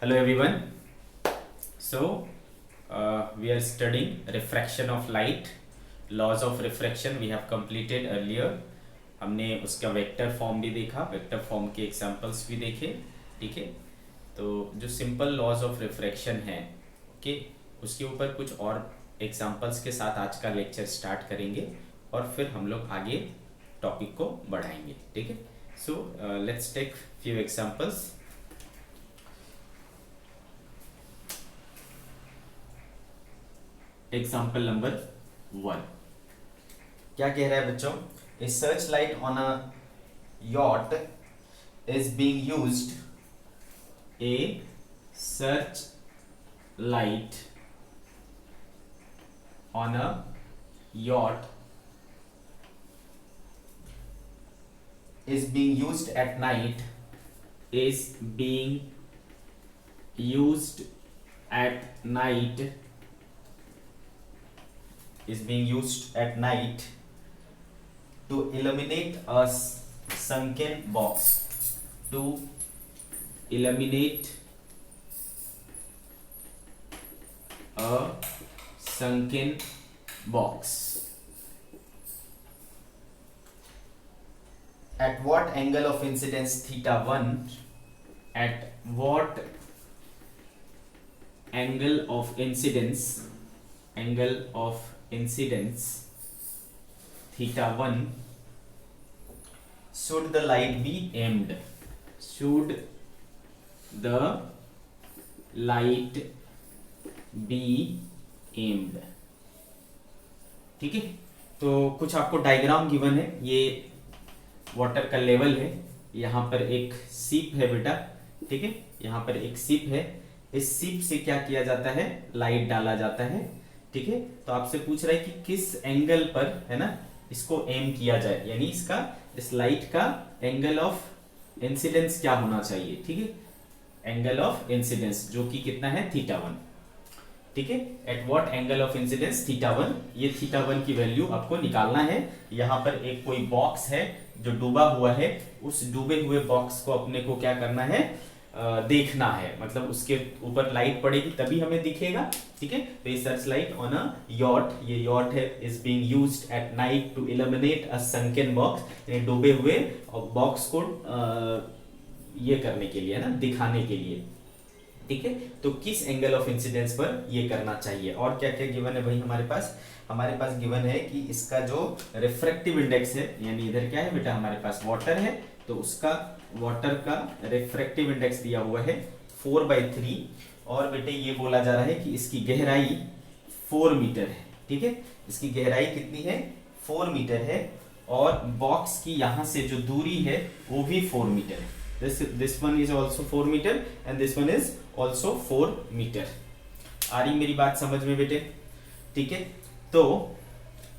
Hello everyone. We are studying refraction of light, laws of refraction we have completed earlier. हमने उसका vector form भी देखा, vector form के examples भी देखे, ठीक है। तो जो सिंपल लॉज ऑफ रिफ्रैक्शन है, ओके, उसके ऊपर कुछ और एग्जांपल्स के साथ आज का लेक्चर स्टार्ट करेंगे और फिर हम लोग आगे टॉपिक को बढ़ाएंगे, ठीक है। So let's take few examples. Example number 1 क्या कह रहा है बच्चों? A search light on a yacht is being used. A search light on a yacht is being used at night is being used at night is being used at night to illuminate a sunken box, to illuminate a sunken box. At what angle of incidence theta 1? At what angle of incidence theta 1 should the light be aimed? Should the light be aimed? ठीक है, तो कुछ आपको diagram given है। ये water का level है, यहाँ पर एक सीप है बेटा, ठीक है, यहाँ पर एक सीप है। इस सीप से क्या किया जाता है? लाइट डाला जाता है, ठीक है। तो आपसे पूछ रहा है कि किस एंगल पर, है ना, इसको एम किया जाए, यानी इसका, इस लाइट का एंगल ऑफ इंसिडेंस क्या होना चाहिए, ठीक है। एंगल ऑफ इंसिडेंस जो कि कितना है? थीटा 1, ठीक है। At what angle of incidence theta 1, ये थीटा 1 की वैल्यू आपको निकालना है। यहाँ पर एक कोई बॉक्स है जो डूबा हुआ है, उस डूबे हुए बॉक्स को अपने को क्या करना है? देखना है, मतलब उसके ऊपर लाइट पड़ेगी तभी हमें दिखेगा, ठीक है। तो ये search light on a yacht, ये यॉट है, is being used at night to illuminate a sunken box, यानी डूबे हुए बॉक्स को ये करने के लिए, है ना, दिखाने के लिए, ठीक है। तो किस एंगल ऑफ इंसिडेंस पर ये करना चाहिए? और क्या क्या गिवन है भाई हमारे पास? हमारे पास गिवन है कि इसका जो रिफ्रैक्टिव इंडेक्स है, यानी इधर क्या है बेटा, हमारे पास वाटर है, तो उसका वाटर का रिफ्रैक्टिव इंडेक्स दिया हुआ है 4/3, और बेटे ये बोला जा रहा है कि इसकी गहराई 4 मीटर है, ठीक है। इसकी गहराई कितनी है? 4 मीटर है, और बॉक्स की यहां से जो दूरी है वो भी 4 मीटर है। this one is also 4 meter and this one is also 4 meter। आ रही मेरी बात समझ में बेटे? ठीक है, तो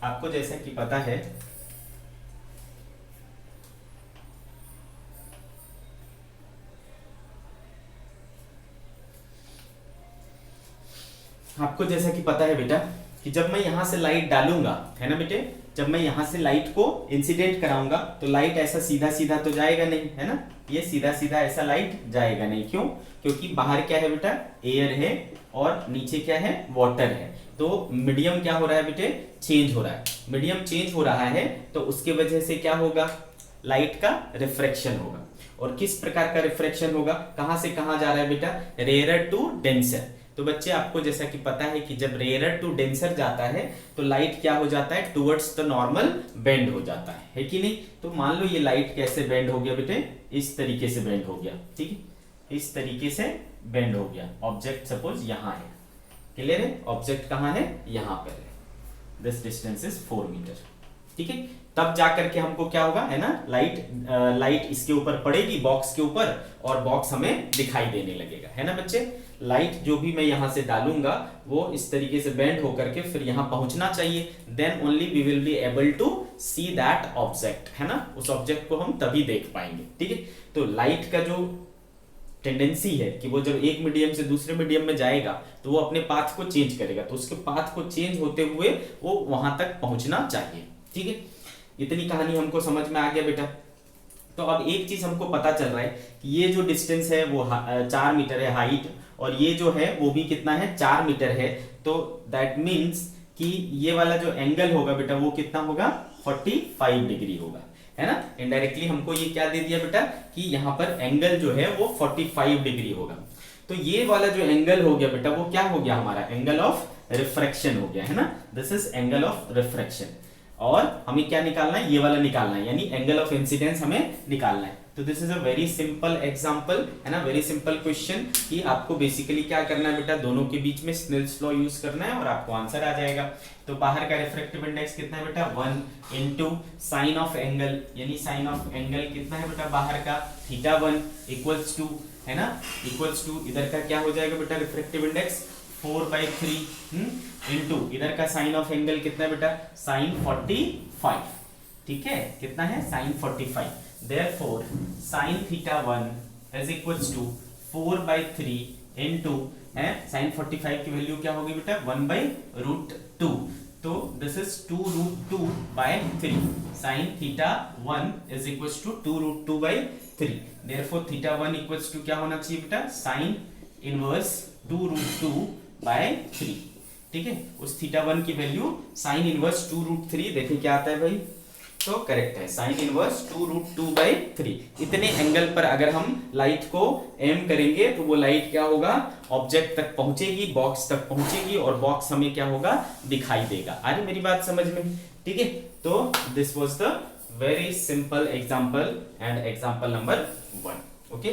आपको जैसा कि पता है, आपको जैसा कि पता है बेटा कि जब मैं यहां से लाइट डालूंगा, है ना बेटे, जब मैं यहां से लाइट को इंसिडेंट कराऊंगा तो लाइट ऐसा सीधा सीधा तो जाएगा नहीं, है ना, ये सीधा सीधा ऐसा लाइट जाएगा नहीं। क्यों? क्योंकि बाहर क्या है बेटा? एयर है, और नीचे क्या है? वाटर है। तो मीडियम क्या हो रहा है बेटे? चेंज हो रहा है। मीडियम चेंज हो रहा है तो उसके वजह से क्या होगा? लाइट का रिफ्रैक्शन होगा। और किस प्रकार का रिफ्रैक्शन होगा? कहां से कहां जा रहा है बेटा? Rarer to denser. तो बच्चे आपको जैसा कि पता है कि जब रेयरर टू डेंसर जाता है तो लाइट क्या हो जाता है? टुवर्ड्स द नॉर्मल बेंड हो जाता है कि नहीं? तो मान लो ये लाइट कैसे बेंड हो गया बेटे? इस तरीके से बेंड हो गया, ठीक है, इस तरीके से बेंड हो गया। ऑब्जेक्ट सपोज यहाँ है, क्लियर है? ऑब्जेक्ट कहाँ है? यहाँ पर है। दिस डिस्टेंस इज 4 मीटर, ठीक है। तब जाकर के हमको क्या होगा, है ना, लाइट इसके ऊपर पड़ेगी, बॉक्स के ऊपर, और बॉक्स हमें दिखाई देने लगेगा, है ना बच्चे। लाइट जो भी मैं यहां से डालूंगा वो इस तरीके से बेंड होकर के फिर यहां पहुंचना चाहिए, then only we will be able to see that object, है ना, उस ऑब्जेक्ट को हम तभी देख पाएंगे, ठीक है। तो लाइट का जो टेंडेंसी है कि वो जब एक मीडियम से दूसरे मीडियम में जाएगा तो वो अपने पाथ को चेंज करेगा, तो उसके पाथ को चेंज होते हुए वो वहां तक पहुंचना चाहिए, ठीक है। इतनी कहानी हमको समझ में आ गया बेटा। तो अब एक चीज हमको पता चल रहा है कि ये जो डिस्टेंस है वो 4 मीटर है हाइट, और ये जो है वो भी कितना है 4 मीटर है। तो दैट मीन्स कि ये वाला जो एंगल होगा बेटा वो कितना होगा 45 डिग्री होगा, है ना। इनडायरेक्टली हमको ये क्या दे दिया बेटा कि यहाँ पर एंगल जो है वो 45 डिग्री होगा। तो ये वाला जो एंगल हो गया बेटा वो क्या हो गया हमारा एंगल ऑफ रिफ्रैक्शन हो गया, है ना। This is angle of refraction. और हमें क्या निकालना है, ये वाला निकालना है, यानी एंगल ऑफ इंसिडेंस हमें निकालना है। तो this is a very simple example, है ना, वेरी सिंपल क्वेश्चन कि आपको बेसिकली क्या करना है बेटा, दोनों के बीच में स्नेल्स लॉ यूज करना है और आपको आंसर आ जाएगा। तो बाहर का रिफ्रैक्टिव इंडेक्स कितना है बेटा 1 इनटू साइन ऑफ एंगल, यानी साइन ऑफ एंगल कितना है बेटा बाहर का θ1 इक्वल्स टू, है ना, इक्वल्स टू इधर का क्या हो जाएगा बेटा रिफ्रैक्टिव इंडेक्स 4/3 इनटू इधर का साइन ऑफ एंगल कितना है बेटा साइन 45, ठीक है, कितना है sine 45। Therefore sin θ1 is equals to 4/3 into है sin 45 की वैल्यू क्या होगी बेटा 1/√2। तो this is 2√2/3 sin θ1 is equals to 2√2/3। Therefore θ1 equals to क्या होना चाहिए बेटा sin इनवर्स 2√2/3, ठीक है। उस θ1 की वैल्यू sin इनवर्स 2√3 देखिए क्या आता है भाई, तो करेक्ट है साइन इनवर्स 2√2/3। इतने एंगल पर अगर हम लाइट को एम करेंगे तो वो लाइट क्या होगा ऑब्जेक्ट तक पहुंचेगी, बॉक्स तक पहुंचेगी और बॉक्स हमें क्या होगा दिखाई देगा। आ रही मेरी बात समझ में, ठीक है। तो this was the very simple example and example number 1। Okay,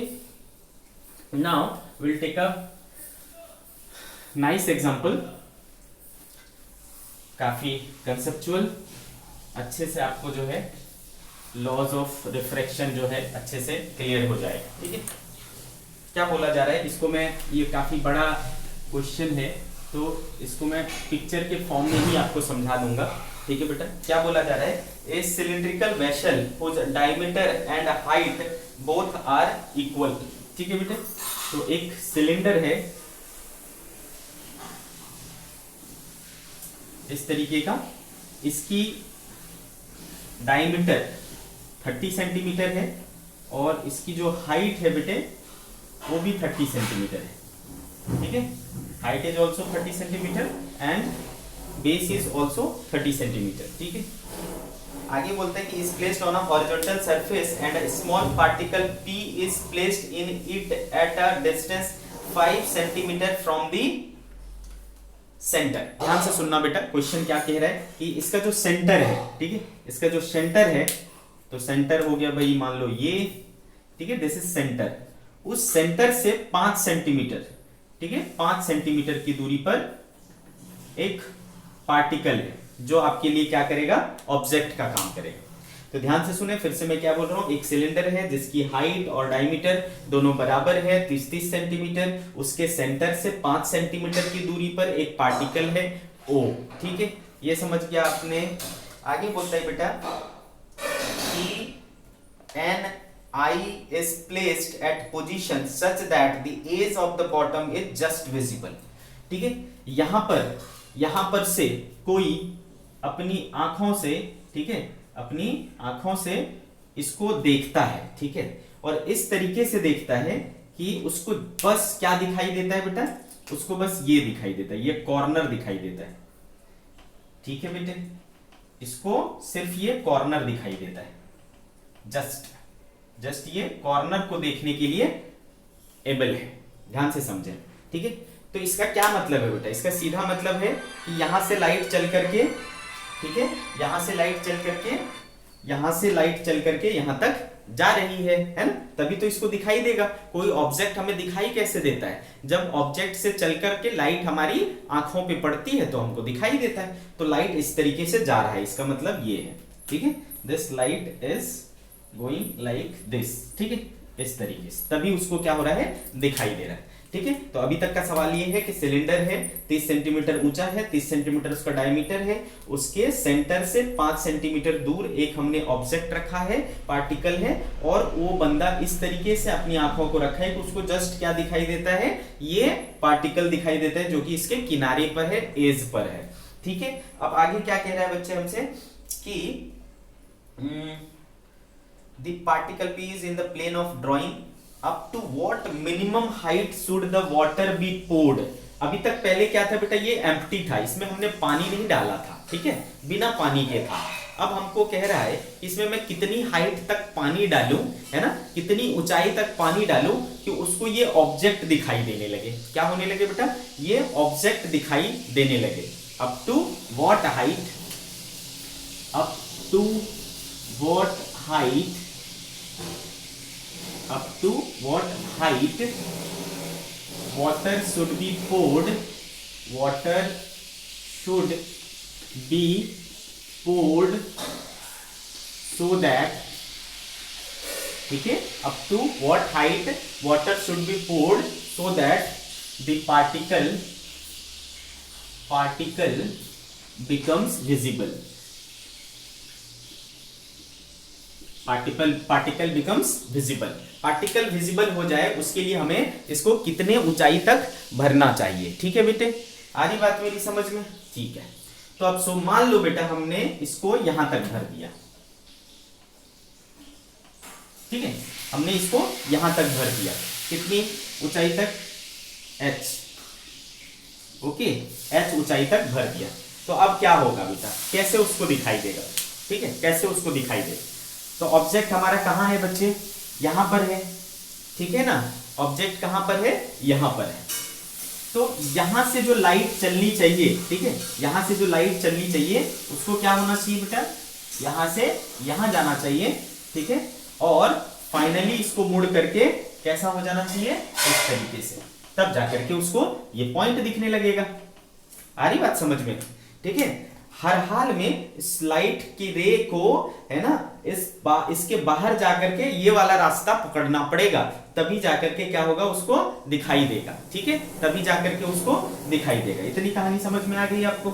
now will take a nice example, काफी कंसेप्चुअल, अच्छे से आपको जो है लॉज ऑफ रिफ्रैक्शन जो है अच्छे से क्लियर हो जाएगा, ठीक है। क्या बोला जा रहा है इसको, मैं ये काफी बड़ा क्वेश्चन है तो इसको मैं पिक्चर के फॉर्म में ही आपको समझा दूंगा, ठीक है बेटा। क्या बोला जा रहा है, a cylindrical vessel whose diameter and height both are equal, ठीक है बेटे। तो एक सिलेंडर है इस तरीके का, इसकी डायमीटर 30 सेंटीमीटर है और इसकी जो हाइट है बेटे वो भी 30 सेंटीमीटर है, ठीक है। Height is also 30 centimetre and base is also 30 centimetre, ठीक है। आगे बोलते हैं कि is placed on a horizontal surface and a small particle p is placed in it at a distance 5 centimetre from the centre. ध्यान से सुनना बेटा, क्वेश्चन क्या कह रहा है कि इसका जो सेंटर है, ठीक है, इसका जो सेंटर है, तो सेंटर हो गया भाई मान लो ये, ठीक है, दिस इज सेंटर। उस सेंटर से 5 सेंटीमीटर, ठीक है, 5 सेंटीमीटर की दूरी पर एक पार्टिकल है जो आपके लिए क्या करेगा ऑब्जेक्ट का काम करेगा। तो ध्यान से सुने, फिर से मैं क्या बोल रहा हूं, एक सिलेंडर है जिसकी हाइट और डायमीटर दोनों बराबर है 30-30 सेंटीमीटर, उसके सेंटर से 5 सेंटीमीटर की दूरी पर एक पार्टिकल है O, ठीक है, ये समझ गया आपने। आगे बोलता है बेटा कि an eye is placed at position such that the edge of the bottom is just visible, ठीक है। यहां पर से कोई अपनी आंखों से, ठीक है, अपनी आंखों से इसको देखता है, ठीक है, और इस तरीके से देखता है कि उसको बस क्या दिखाई देता है बेटा, उसको बस ये दिखाई देता है, ये कॉर्नर दिखाई देता है, ठीक है बेटे, इसको सिर्फ ये कॉर्नर दिखाई देता है, जस्ट ये कॉर्नर को देखने के लिए एबल है। ध्यान से समझे, ठीक है। तो इसका क्या मतलब है बेटा, इसका सीधा मतलब है कि यहां से लाइट चल करके, ठीक है, यहां से लाइट चल करके यहां तक जा रही है ना, तभी तो इसको दिखाई देगा। कोई ऑब्जेक्ट हमें दिखाई कैसे देता है, जब ऑब्जेक्ट से चल करके लाइट हमारी आंखों पे पड़ती है तो हमको दिखाई देता है। तो लाइट इस तरीके से जा रहा है, इसका मतलब ये है, ठीक है, this light is going like this, ठीक है, इस तरीके से, तभी उसको क्या हो रहा है दिखाई दे रहा है, ठीक है। तो अभी तक का सवाल ये है कि सिलेंडर है 30 सेंटीमीटर ऊंचा है, 30 सेंटीमीटर उसका डायमीटर है, उसके सेंटर से 5 सेंटीमीटर दूर एक हमने ऑब्जेक्ट रखा है, पार्टिकल है, और वो बंदा इस तरीके से अपनी आंखों को रखा है कि उसको जस्ट क्या दिखाई देता है, ये पार्टिकल दिखाई देता है जो कि इसके किनारे पर है, एज पर है, ठीक है। अब आगे क्या कह रहा है बच्चे हमसे कि the particle p is in the plane of drawing, up to what minimum height should the water be poured. अभी तक पहले क्या था बेटा, ये एम्प्टी था, इसमें हमने पानी नहीं डाला था, ठीक है, बिना पानी के था। अब हमको कह रहा है इसमें मैं कितनी हाइट तक पानी डालूं, है ना, कितनी ऊंचाई तक पानी डालूं कि उसको ये ऑब्जेक्ट दिखाई देने लगे। क्या होने लगे बेटा, ये ऑब्जेक्ट दिखाई देने लगे। Up to what height, up to what height, up to what height water should be poured, water should be poured so that, ठीक है, up to what height water should be poured so that the particle becomes visible, particle becomes visible, particle visible हो जाए उसके लिए हमें इसको कितने ऊंचाई तक भरना चाहिए। ठीक है बेटे, आ रही बात मेरी समझ में? ठीक है, तो अब सो मान लो बेटा हमने इसको यहां तक भर दिया, ठीक है, हमने इसको यहां तक भर दिया, कितनी ऊंचाई तक, h, ओके, h ऊंचाई तक भर दिया। तो अब क्या होगा बेटा, कैसे उसको दिखाई देगा, ठीक है, कैसे उसको दिखाई देगा। तो ऑब्जेक्ट हमारा कहां है बच्चे, यहां पर है, ठीक है ना, ऑब्जेक्ट कहां पर है, यहां पर है। तो यहां से जो लाइट चलनी चाहिए, ठीक है, यहां से जो लाइट चलनी चाहिए उसको क्या होना चाहिए बेटा, यहां से यहां जाना चाहिए, ठीक है, और फाइनली इसको मुड़ करके कैसा हो जाना चाहिए, इस तरीके से, तब जाकर के उसको ये पॉइंट दिखने लगेगा। आ रही बात समझ में? ठीक है, हर हाल में इस लाइट की रे को, है ना, इसके बाहर जाकर के ये वाला रास्ता पकड़ना पड़ेगा, तभी जाकर के क्या होगा, उसको दिखाई देगा। ठीक है, तभी जाकर के उसको दिखाई देगा। इतनी कहानी समझ में आ गई आपको?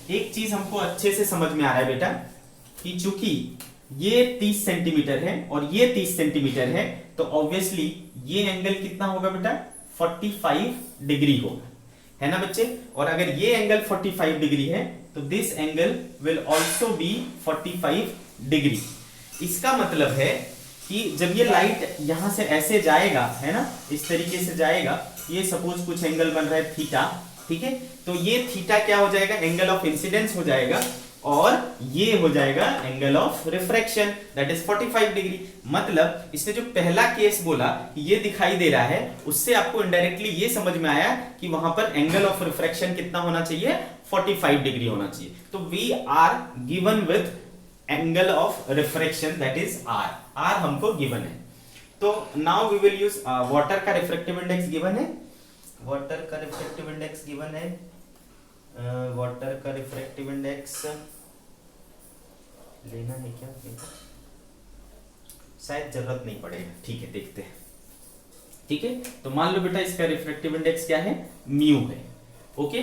एक चीज हमको अच्छे से समझ में आ रहा है बेटा कि चूंकि ये 30 सेंटीमीटर है और ये 30 सेंटीमीटर है, तो ऑब्वियसली ये एंगल कितना होगा बेटा, 45 डिग्री होगा, है ना बच्चे। और अगर ये एंगल 45 डिग्री है तो this angle will also be 45 degree. इसका मतलब है कि जब ये लाइट यहां से ऐसे जाएगा, है ना, इस तरीके से जाएगा, ये सपोज कुछ एंगल बन रहा है थीटा, ठीक है, तो ये थीटा क्या हो जाएगा, एंगल ऑफ इंसिडेंस हो जाएगा, और ये हो जाएगा angle of refraction, that is 45 degree. मतलब इसने जो पहला केस बोला ये दिखाई दे रहा है, उससे आपको इनडायरेक्टली ये समझ में आया कि वहां पर एंगल ऑफ रिफ्रैक्शन कितना होना चाहिए, 45 डिग्री होना चाहिए। तो we are given with angle of refraction, that is r, r हमको गिवन है। तो नाउ वी विल यूज वाटर का रिफ्रैक्टिव इंडेक्स गिवन है, वाटर का रिफ्रैक्टिव इंडेक्स गिवन है, वाटर का रिफ्रैक्टिव इंडेक्स लेना है क्या, शायद जरूरत नहीं पड़ेगा, ठीक है, देखते हैं। ठीक है, तो मान लो बेटा इसका रिफ्रैक्टिव इंडेक्स क्या है, म्यू है, ओके।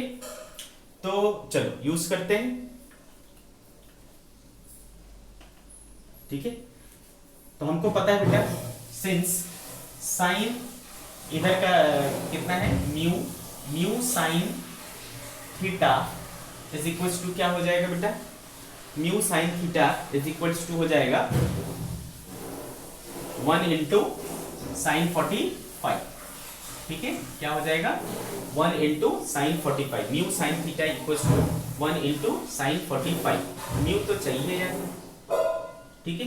तो चलो यूज करते हैं, ठीक है। तो हमको पता है बेटा, सिंस साइन इधर का कितना है, mu, mu sine theta is equal to क्या हो जाएगा बेटा, mu sine theta is equal to हो जाएगा 1 इंटू साइन 45, ठीक है, क्या हो जाएगा, 1 into sine 45, mu sine theta equal to 1 into sine 45, mu तो चाहिए यार, ठीक है,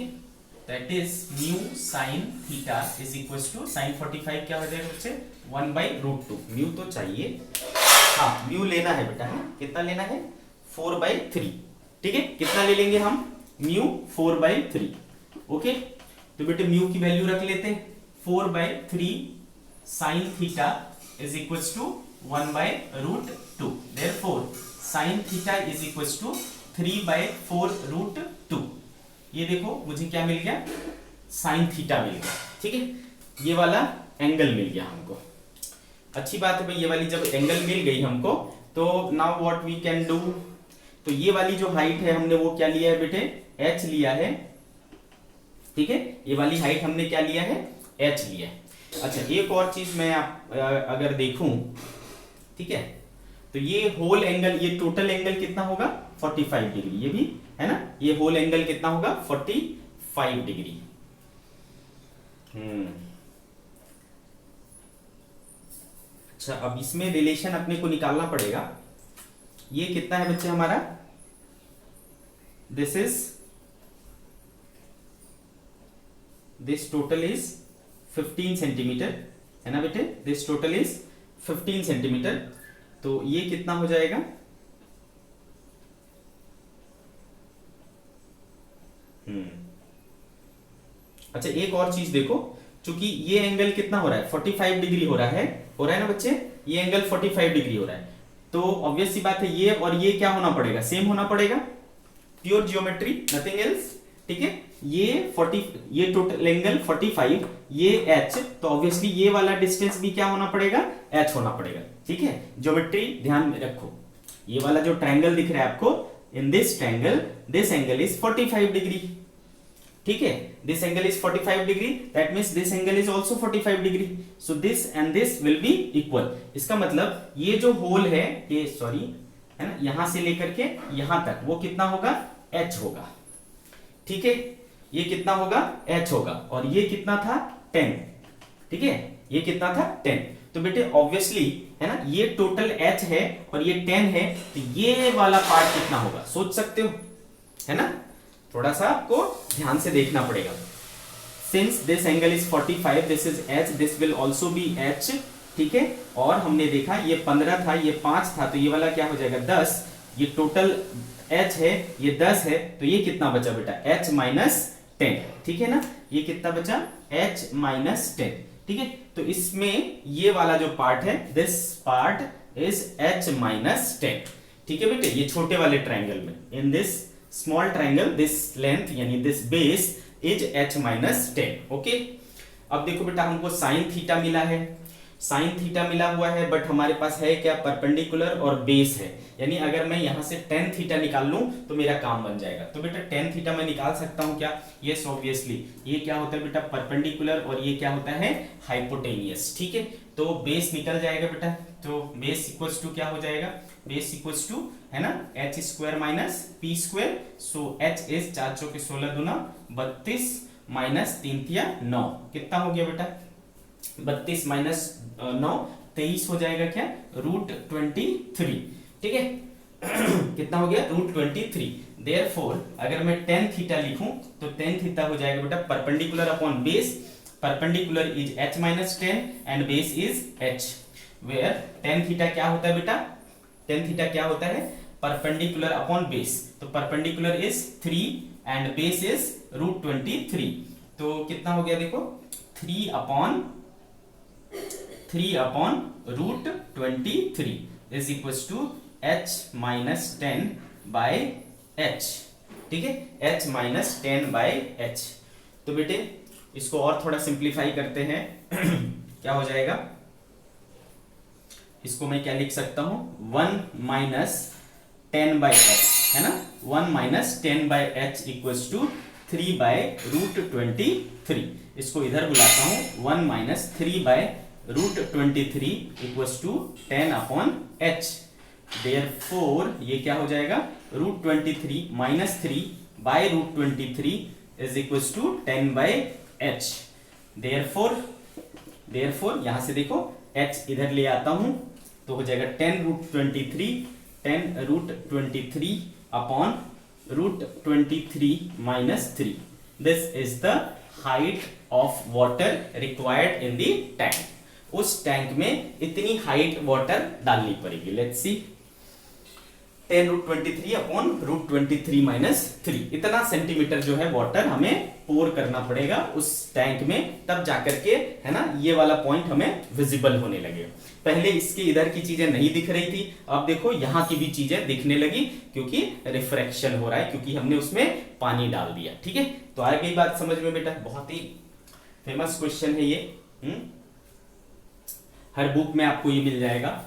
that is mu sine theta is equal to sine 45 क्या हो जाएगा बच्चे, 1/√2, म्यू तो चाहिए, हाँ म्यू लेना है बेटा, है कितना लेना है, 4/3, ठीक है, कितना ले लेंगे हम, म्यू 4/3, ओके। तो बेटे म्यू की वैल्यू रख लेते हैं, 4/3 sine theta is equal to 1/√2, therefore sine theta is equal to 3/4√2। ये देखो मुझे क्या मिल गया, साइन थीटा मिल गया, ठीक है, ये वाला एंगल मिल गया हमको। अच्छी बात है भाई, ये वाली जब एंगल मिल गई हमको, तो now what we can do, तो ये वाली जो हाइट है हमने वो क्या लिया है बेटे, h लिया है, ठीक है, ये वाली हाइट हमने क्या लिया है, h लिया है। अच्छा एक और चीज मैं अगर देखूं, ठीक है, तो ये होल एंगल, ये टोटल एंगल कितना होगा 45 डिग्री, ये भी है ना, ये होल एंगल कितना होगा 45 डिग्री। अच्छा, अब इसमें रिलेशन अपने को निकालना पड़ेगा। ये कितना है बच्चे हमारा, दिस टोटल इज 15 सेंटीमीटर, है ना बेटे, दिस टोटल इज 15 सेंटीमीटर। तो ये कितना हो जाएगा, अच्छा एक और चीज देखो, चूंकि ये एंगल कितना हो रहा है 45 डिग्री हो रहा है ना बच्चे, ये एंगल 45 डिग्री हो रहा है, तो ऑब्वियस सी बात है ये और ये क्या होना पड़ेगा, सेम होना पड़ेगा, प्योर जियोमेट्री, नथिंग एल्स, ठीक है। ये टोटल एंगल 45, ये h, तो ऑब्वियसली ये वाला डिस्टेंस भी क्या होना पड़ेगा, h होना पड़ेगा, ठीक है। ज्योमेट्री ध्यान में रखो, ये वाला जो ट्रायंगल दिख रहा है आपको, in this triangle this angle is 45 degree, ठीक है, this angle is 45 degree, that means this angle is also 45 degree, so this and this will be equal. इसका मतलब ये जो होल है, ये सॉरी है ना, यहां से लेकर के यहां तक वो कितना होगा, h होगा, ठीक है, ये कितना होगा h होगा, और ये कितना था 10, ठीक है, ये कितना था 10। तो बेटे ऑब्वियसली है ना, ये टोटल h है और ये 10 है, तो ये वाला पार्ट कितना होगा सोच सकते हो, है ना, थोड़ा सा आपको ध्यान से देखना पड़ेगा। Since this angle is 45, this is h, this will also B h, ठीक है, और हमने देखा ये 15 था, ये 5 था, तो ये वाला क्या हो जाएगा 10, ये टोटल h है, ये 10 है, तो ये कितना बचा बेटा h माइनस 10, ठीक है ना, ये कितना बचा h माइनस 10, ठीक है। तो इसमें ये वाला जो पार्ट है, this part is h minus 10, ठीक है बेटे, ये छोटे वाले ट्रायंगल में, in this small triangle this length यानी this base is h minus 10, okay. अब देखो बेटा हमको साइन थीटा मिला है, साइन थीटा मिला हुआ है, बट हमारे पास है क्या, परपेंडिकुलर और बेस है, यानी अगर मैं यहां से tan थीटा निकाल लूं तो मेरा काम बन जाएगा। तो बेटा tan थीटा मैं निकाल सकता हूं क्या, यस ऑब्वियसली, ये क्या होता है बेटा परपेंडिकुलर और ये क्या होता है हाइपोटेनियस, ठीक है। तो बेस निकल जाएगा बेटा, तो बेस इक्वल्स टू क्या हो जाएगा, बेस इक्वल्स टू है ना h square minus p square, so h is 4 चौके 16 दूना 32 माइनस 3 तिया 9, कितना हो गया बेटा 32 माइनस 9 23 हो जाएगा क्या, √23, ठीक है कितना हो गया √23। देयरफॉर अगर मैं tan थीटा लिखूं तो tan थीटा हो जाएगा बेटा perpendicular upon base, perpendicular is h minus 10 and base is h, where tan theta क्या होता है बेटा, tan थीटा क्या होता है परपेंडिकुलर अपॉन बेस, तो perpendicular is 3 and base is √23, तो कितना हो गया देखो 3 upon √23 is equals to h minus 10 by h, ठीक है, h माइनस 10 बाय h। तो बेटे इसको और थोड़ा सिंप्लीफाई करते हैं क्या हो जाएगा, इसको मैं क्या लिख सकता हूं 1 माइनस 10 बाय h, है ना, 1 minus 10 by h equals to 3 by √23, इसको इधर बुलाता हूं 1 minus 3 by √23 equals to 10 upon h, therefore ये क्या हो जाएगा √23 minus 3 by √23 is equals to 10 by h, therefore यहां से देखो h इधर ले आता हूं तो हो जाएगा 10 √23 upon √23 minus 3, this is the height of water required in the tank, उस टैंक में इतनी हाइट वाटर डालनी पड़ेगी, लेट्स सी 10 √23 अपॉन √23 माइनस 3, इतना सेंटीमीटर जो है वाटर हमें पोर करना पड़ेगा उस टैंक में, तब जाकर के है ना ये वाला पॉइंट हमें विजिबल होने लगेगा। पहले इसके इधर की चीजें नहीं दिख रही थी, अब देखो यहाँ की भी चीजें दिखने लगी क्योंकि रिफ्रैक्शन हो रहा है, क्योंकि हमने उसमें पानी डाल दिया, ठीक है। तो आ गई बात समझ में बेटा, बहुत ही फेमस क्वेश्चन है ये, हर बुक में आपको ये मिल जाएगा।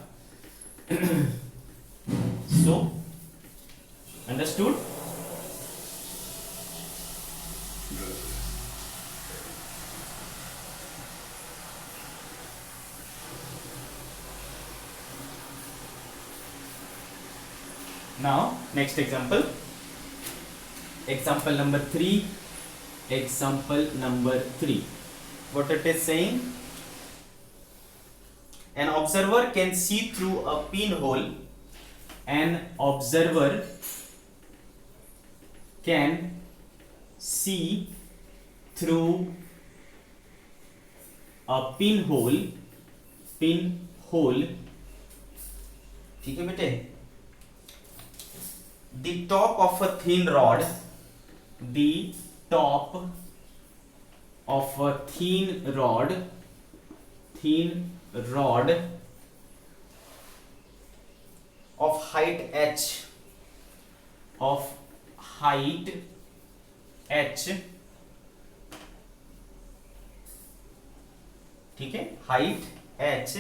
So, understood? Now next example, example number 3. Example number 3, what it is saying, an observer can see through a pinhole. An observer can see through a pinhole. ठीक है बेटे, the top of a thin rod, the top of a thin rod of height h, ठीक है, height h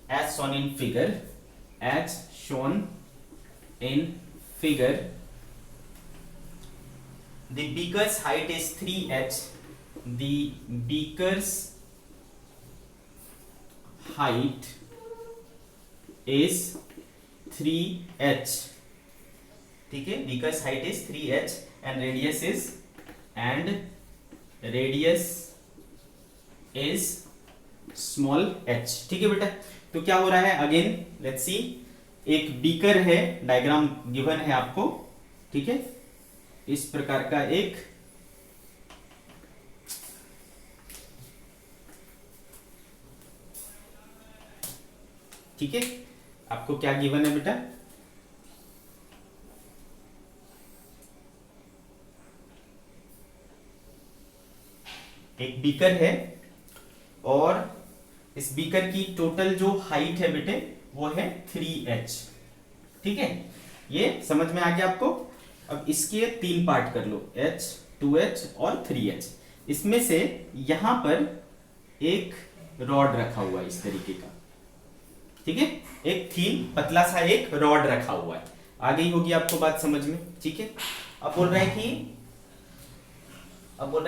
as shown in figure, the beaker's height is 3h. The beaker's height is 3h. ठीक है, beaker's height is 3h and radius is small h. ठीक है बेटा, तो क्या हो रहा है, अगेन लेट्स सी, एक बीकर है, डायग्राम गिवन है आपको, ठीक है, इस प्रकार का एक ठीक है, आपको क्या गिवन है बेटा, एक बीकर है और इस बीकर की टोटल जो हाइट है बेटे वो है 3h. ठीक है, ये समझ में आ गया आपको. अब इसके 3 पार्ट कर लो, h, 2h और 3h. इसमें से यहां पर एक रॉड रखा हुआ है इस तरीके का, ठीक है, एक थीन पतला सा एक रॉड रखा हुआ है. आ गई होगी आपको बात समझ में, ठीक है. अब बोल रहा है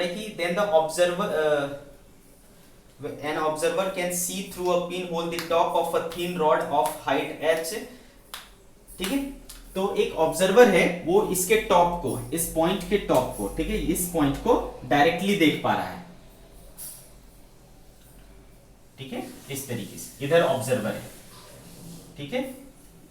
कि then the observer an observer can see through a pinhole the top of a thin rod of height h. ठीक है, तो एक ऑब्जर्वर है, वो इसके टॉप को, इस पॉइंट के टॉप को, ठीक है, इस पॉइंट को डायरेक्टली देख पा रहा है. ठीक है, इस तरीके से इधर ऑब्जर्वर है, ठीक है,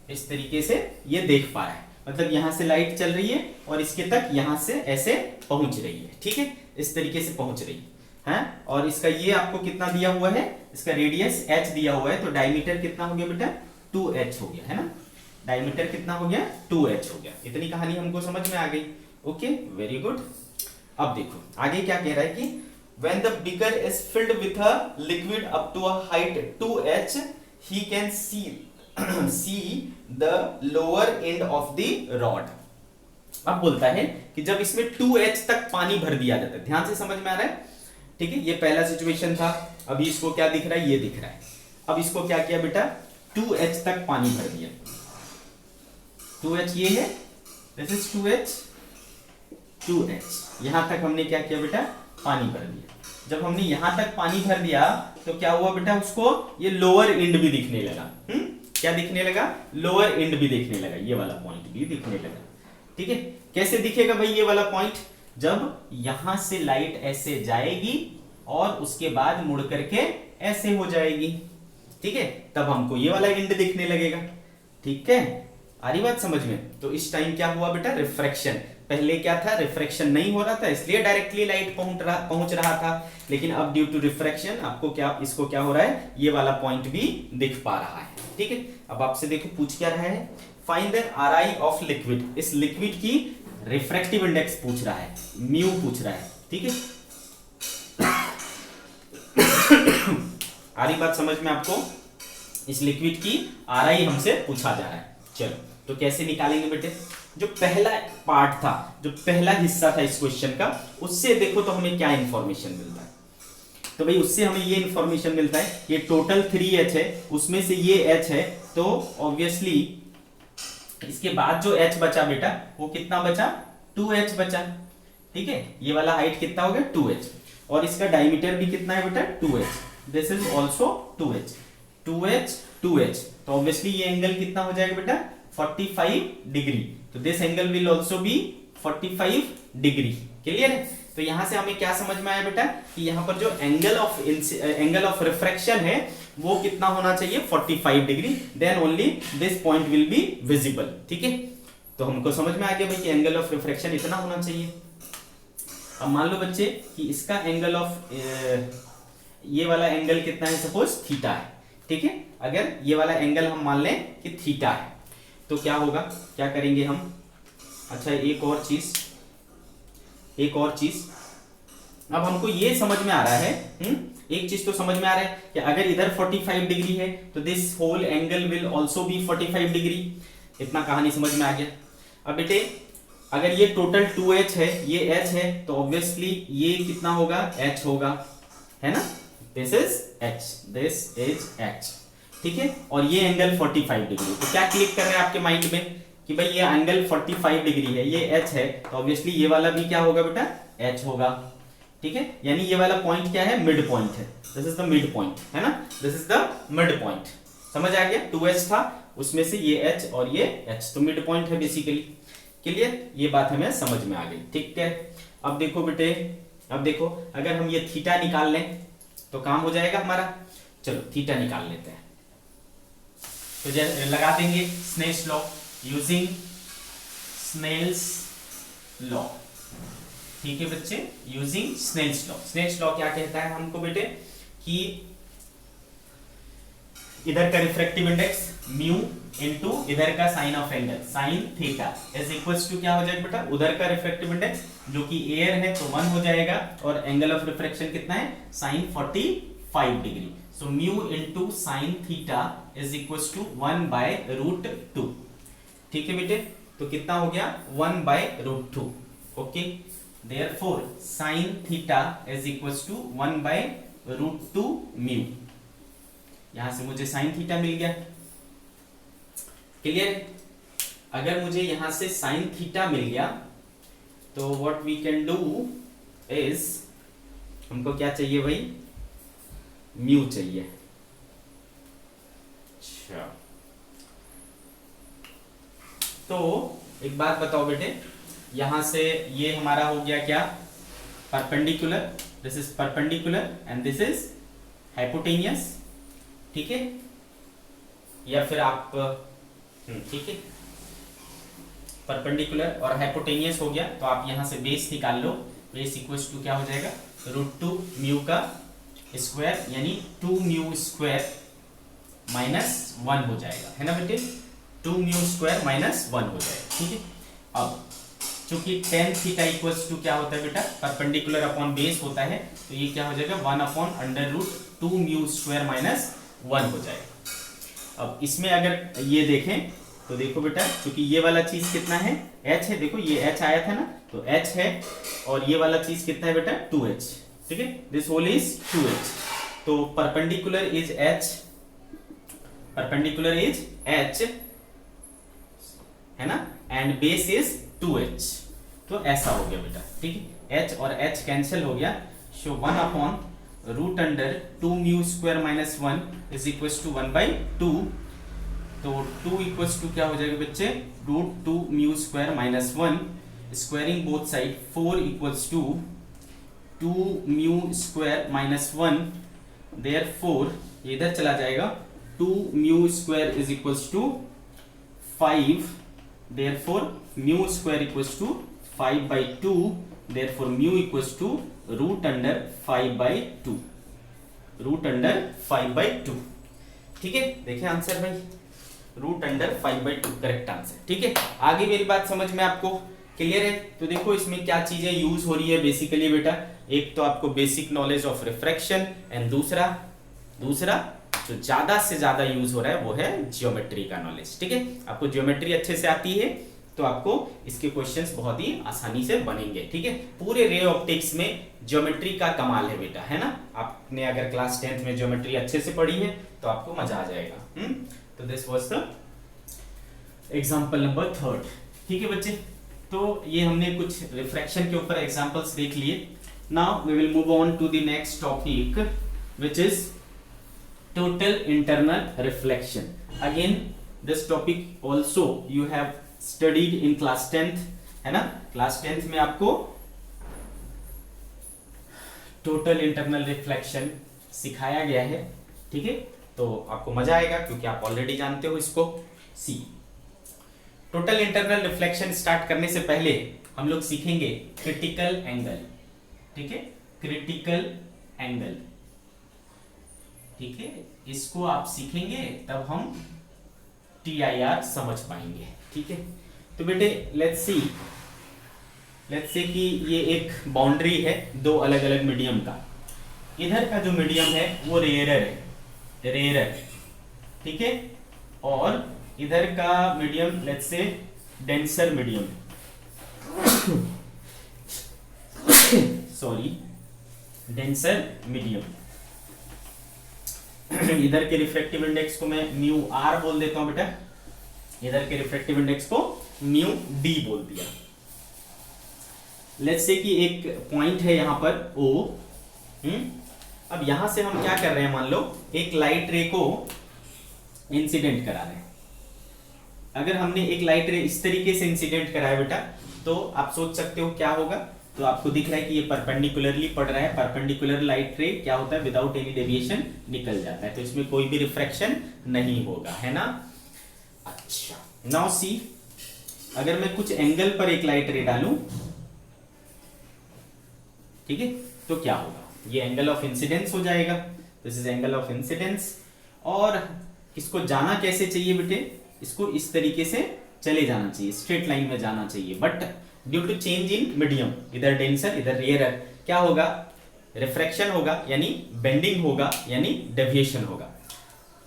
इस तरीके से ये देख पा रहा है. मतलब यहां से लाइट चल रही है और इसके तक यहां से ऐसे पहुंच रही है. ठीक है, इस तरीके से पहुंच रही है. और इसका ये आपको कितना दिया हुआ है, इसका रेडियस h दिया हुआ है, तो डायमीटर कितना हो गया बेटा, 2h हो गया, है ना. डायमीटर कितना हो गया, 2h हो गया. इतनी कहानी हमको समझ में आ गई. Okay, very good. अब देखो आगे क्या कह रहा है कि when the beaker is filled with a liquid up to a height 2h, he can see the lower end of the rod. अब बोलता है कि जब इसमें 2h तक पानी भर दिया जाता है, ध्यान से समझ में आ रहा है. ठीक है, ये पहला सिचुएशन था. अभी इसको क्या दिख रहा है, ये दिख रहा है. अब इसको क्या किया बेटा, 2h तक पानी भर दिया. 2h ये है, दिस इज 2h. यहां तक हमने क्या किया बेटा, पानी भर दिया. जब हमने यहां तक पानी भर दिया तो क्या हुआ बेटा, उसको ये लोअर एंड भी दिखने लगा. क्या दिखने लगा, लोअर एंड भी दिखने लगा, ये वाला पॉइंट भी दिखने लगा. ठीक है, कैसे दिखेगा भाई ये वाला पॉइंट, जब यहां से लाइट ऐसे जाएगी और उसके बाद मुड़ करके ऐसे हो जाएगी. ठीक है, तब हमको ये वाला एंड दिखने लगेगा. ठीक है, आ रही बात समझ में. तो इस टाइम क्या हुआ बेटा, रिफ्रैक्शन. पहले क्या था, रिफ्रैक्शन नहीं हो रहा था, इसलिए डायरेक्टली लाइट पहुंच रहा था. लेकिन अब ड्यू टू रिफ्रैक्शन आपको क्या, इसको क्या हो रहा है, ये वाला पॉइंट भी दिख पा रहा है. ठीक है, अब आपसे देखो पूछ क्या रहा है, find the RI of liquid. इस लिक्विड की रिफ्रैक्टिव इंडेक्स पूछ रहा है, म्यू पूछ रहा है. ठीक है, आ रही बात समझ में आपको. इस लिक्विड की RI हमसे पूछा जा रहा है. चलो, तो कैसे निकालेंगे बेटे, जो पहला पार्ट था, जो पहला हिस्सा था इस क्वेश्चन का, उससे देखो तो हमें क्या इंफॉर्मेशन मिलता है. तो भाई उससे हमें ये इंफॉर्मेशन मिलता है, ये टोटल 3h है, उसमें से ये h है, तो ऑब्वियसली इसके बाद जो h बचा बेटा, वो कितना बचा, 2h बचा. ठीक है, ये वाला हाइट कितना हो गया, 2h, और इसका डायमीटर भी कितना है बेटा, 2h. This is also 2h. 2h 2h, तो ऑब्वियसली ये एंगल कितना हो जाएगा बेटा, 45 डिग्री, तो this angle will also be 45 degree. Clear है? तो यहां से हमें क्या समझ में आया बेटा कि यहां पर जो एंगल ऑफ रिफ्रैक्शन है वो कितना होना चाहिए, 45 degree, then only this point will be visible. ठीक है, तो हमको समझ में आ गया भाई कि एंगल ऑफ रिफ्रैक्शन इतना होना चाहिए। अब मान लो बच्चे कि इसका एंगल ऑफ ये वाला एंगल कितना है, सपोज थीटा है। ठीक है, अगर ये वाला एंगल हम मान लें कि थीटा है तो क्या होगा, क्या करेंगे हम, अच्छा एक और चीज अब हमको ये समझ में आ रहा है, एक चीज तो समझ में आ रहा है कि अगर इधर 45 डिग्री है तो this whole angle will also be 45 degree. इतना कहानी समझ में आ गया। अब बेटे अगर ये टोटल 2h है, ये h है, तो ऑब्वियसली ये कितना होगा, h होगा, है ना, दिस इज h। ठीक है, और ये एंगल 45 डिग्री, तो क्या क्लिक कर रहे हैं आपके माइंड में कि भाई ये एंगल 45 डिग्री है, ये h है, तो ऑब्वियसली ये वाला भी क्या होगा बेटा, h होगा। ठीक है, यानी ये वाला पॉइंट क्या है, मिड पॉइंट है, this is the mid point, है ना, this is the mid point. समझ आ गया, 2h था उसमें से ये h और ये h, तो मिड पॉइंट है बेसिकली। क्लियर, ये बात हमें समझ में आ गई। ठीक है, अब देखो बेटे, अब देखो अगर हम ये थीटा निकाल लें तो काम हो जाएगा हमारा। चलो थीटा निकाल लेते हैं, तो लगा देंगे Snell's law, using Snell's law. ठीक है बच्चे, using Snell's law. Snell's law क्या कहता है हमको बेटे कि इधर का रिफ्रैक्टिव इंडेक्स म्यू इनटू इधर का sine of angle sine theta is equals to क्या हो जाएगा बेटा, उधर का रिफ्रैक्टिव इंडेक्स जो कि एयर है तो 1 हो जाएगा, और एंगल ऑफ रिफ्रैक्शन कितना है, sine 45 degree. So mu into sine theta is equals to 1/√2। ठीक है बेटे, तो कितना हो गया, 1/√2। Okay, therefore sin theta is equals to 1/√2 mu. यहां से मुझे sin थीटा मिल गया। क्लियर, अगर मुझे यहां से sin थीटा मिल गया तो what we can do is, हमको क्या चाहिए भाई, म्यू चाहिए। अच्छा, तो एक बात बताओ बेटे, यहां से ये हमारा हो गया क्या, perpendicular, this is perpendicular and this is hypotenuse. ठीक है, या फिर आप ठीक है, परपेंडिकुलर और हाइपोटेनियस हो गया, तो आप यहां से बेस निकाल लो, बेस इक्वल्स टू क्या हो जाएगा, √2 म्यू का स्क्वायर, यानी 2 म्यू स्क्वायर माइनस 1 हो जाएगा, है ना बेटे, 2 म्यू स्क्वायर माइनस 1 हो जाएगा। ठीक है, अब चूंकि tan थीटा इक्वल्स टू क्या होता है बेटा, परपेंडिकुलर अपॉन बेस होता है, तो ये क्या हो जाएगा, 1/√2 म्यू स्क्वायर माइनस 1 हो जाएगा। अब इसमें अगर ये देखें तो देखो बेटा, चूंकि ये वाला चीज कितना है, h है, देखो ये h आया था ना, तो h है, और ये वाला चीज कितना है बेटा, 2h। ठीक है, दिस होल इज 2h, तो perpendicular is h, perpendicular is h, है ना, एंड बेस इज 2h, तो ऐसा हो गया बेटा। ठीक है, h और h कैंसिल हो गया, so 1/√2 mu square minus 1 is equals to 1/2, तो 2 इक्वल्स टू क्या हो जाएगा बच्चे, √2 mu square minus 1, squaring both side 4 equals to 2 mu square minus 1, therefore ये इधर चला जाएगा, 2 mu square is equals to 5, therefore mu square equals to 5/2, therefore mu equals to √5/2, √5/2। ठीक है, देखिए आंसर भाई, √5/2 करेक्ट आंसर। ठीक है, आगे मेरी बात समझ में आपको क्लियर है? तो देखो इसमें क्या चीजें यूज हो रही है बेसिकली बेटा, एक तो आपको basic knowledge of refraction, and दूसरा जो ज्यादा से ज्यादा यूज हो रहा है वो है ज्योमेट्री का नॉलेज। ठीक है, आपको ज्योमेट्री अच्छे से आती है तो आपको इसके क्वेश्चंस बहुत ही आसानी से बनेंगे। ठीक है, पूरे रे ऑप्टिक्स में ज्योमेट्री का कमाल है बेटा, है ना, आपने अगर क्लास 10th में ज्योमेट्री अच्छे से पढ़ी है तो आपको मजा आ जाएगा। तो this was the example number 3। ठीक है बच्चे, तो ये हमने कुछ रिफ्रैक्शन के ऊपर एग्जांपल्स देख लिए। Now we will move on to the next topic which is total internal reflection. Again this topic also you have studied in class 10th, है ना। क्लास 10th में आपको टोटल इंटरनल रिफ्लेक्शन सिखाया गया है, ठीक है। तो आपको मजा आएगा क्योंकि आप ऑलरेडी जानते हो इसको। सी, टोटल इंटरनल रिफ्लेक्शन स्टार्ट करने से पहले हम लोग सीखेंगे क्रिटिकल एंगल, ठीक है। क्रिटिकल एंगल, ठीक है, इसको आप सीखेंगे तब हम TIR समझ पाएंगे, ठीक है। तो बेटे लेट्स से कि ये एक बाउंड्री है दो अलग अलग मीडियम का। इधर का जो मीडियम है वो रेयरर, ठीक है, और इधर का medium let's say denser medium, sorry denser medium. इधर के रिफ्रैक्टिव इंडेक्स को मैं म्यू आर बोल देता हूं बेटा, इधर के रिफ्रैक्टिव इंडेक्स को म्यू डी बोल दिया। लेट्स से कि एक पॉइंट है यहां पर O, अब यहां से हम क्या कर रहे हैं, मान लो एक लाइट रे को इंसिडेंट करा रहे हैं। अगर हमने एक लाइट रे इस तरीके से इंसिडेंट कराया बेटा, तो आप सोच सकते हो क्या होगा। तो आपको दिख रहा है कि ये परपेंडिकुलरली पड़ रहा है, परपेंडिकुलर लाइट रे क्या होता है, विदाउट एनी डेविएशन निकल जाता है, तो इसमें कोई भी रिफ्रैक्शन नहीं होगा, है ना। अच्छा, नाउ सी, अगर मैं कुछ एंगल पर एक लाइट रे डालूं, ठीक है, तो क्या होगा, ये एंगल ऑफ इंसिडेंस हो जाएगा, this is angle of incidence. और इसको जाना कैसे चाहिए बेटे, इसको इस तरीके से चले जाना चाहिए, स्ट्रेट लाइन में जाना चाहिए, but due to change in medium, इधर डेंसर इधर रेयरर, क्या होगा, रिफ्रैक्शन होगा यानी बेंडिंग होगा यानी डेविएशन होगा।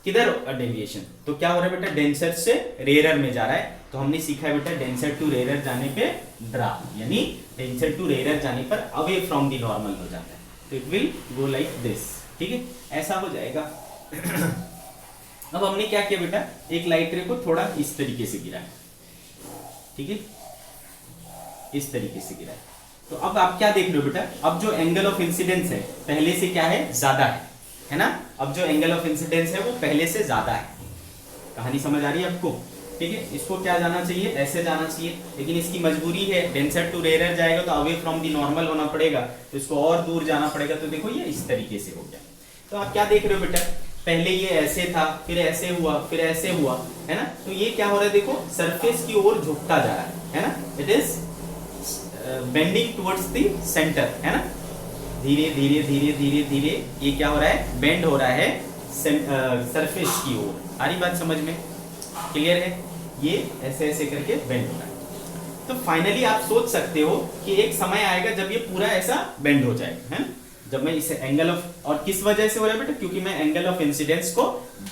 किधर डेविएशन, तो क्या हो रहा है बेटा, डेंसर से रेयरर में जा रहा है। तो हमने सीखा है बेटा डेंसर टू रेयरर जाने पे ड्रा, यानी डेंसर टू रेयरर जाने पर अवे फ्रॉम द नॉर्मल हो जाता है, तो it will go like this, ठीक है, ऐसा हो जाएगा। अब हमने क्या किया बेटा, एक लाइट रे को थोड़ा इस तरीके से गिराया, ठीक है, इस तरीके से गिराया। तो अब आप क्या देख रहे हो बेटा, अब जो एंगल ऑफ इंसिडेंस है पहले से क्या है, ज्यादा है ना। अब जो एंगल ऑफ इंसिडेंस है वो पहले से ज्यादा है। कहानी समझ आ रही है आपको, ठीक है। इसको क्या जाना चाहिए, ऐसे जाना चाहिए, लेकिन इसकी मजबूरी है, डेंसर टू रेयरर जाएगा तो अवे फ्रॉम दी नॉर्मल होना पड़ेगा, तो इसको और दूर जाना पड़ेगा। तो देखो ये इस तरीके से हो गया। तो आप क्या देख रहे हो बेटा, पहले ये ऐसे था, फिर ऐसे हुआ, फिर ऐसे हुआ, है ना। तो ये क्या हो रहा है, देखो सरफेस की ओर झुकता जा रहा है ना, it is bending towards the centre, है ना। धीरे धीरे धीरे धीरे धीरे ये क्या हो रहा है, बेंड हो रहा है सरफेस की ओर। आ रही बात समझ में, क्लियर है, ये ऐसे ऐसे करके बेंड हो रहा है। तो फाइनली आप सोच सकते हो कि एक समय आएगा जब ये पूरा ऐसा बेंड हो जाएगा, है ना। जब मैं इसे एंगल ऑफ, और किस वजह से हो रहा है बेटा, क्योंकि मैं एंगल ऑफ इंसिडेंस को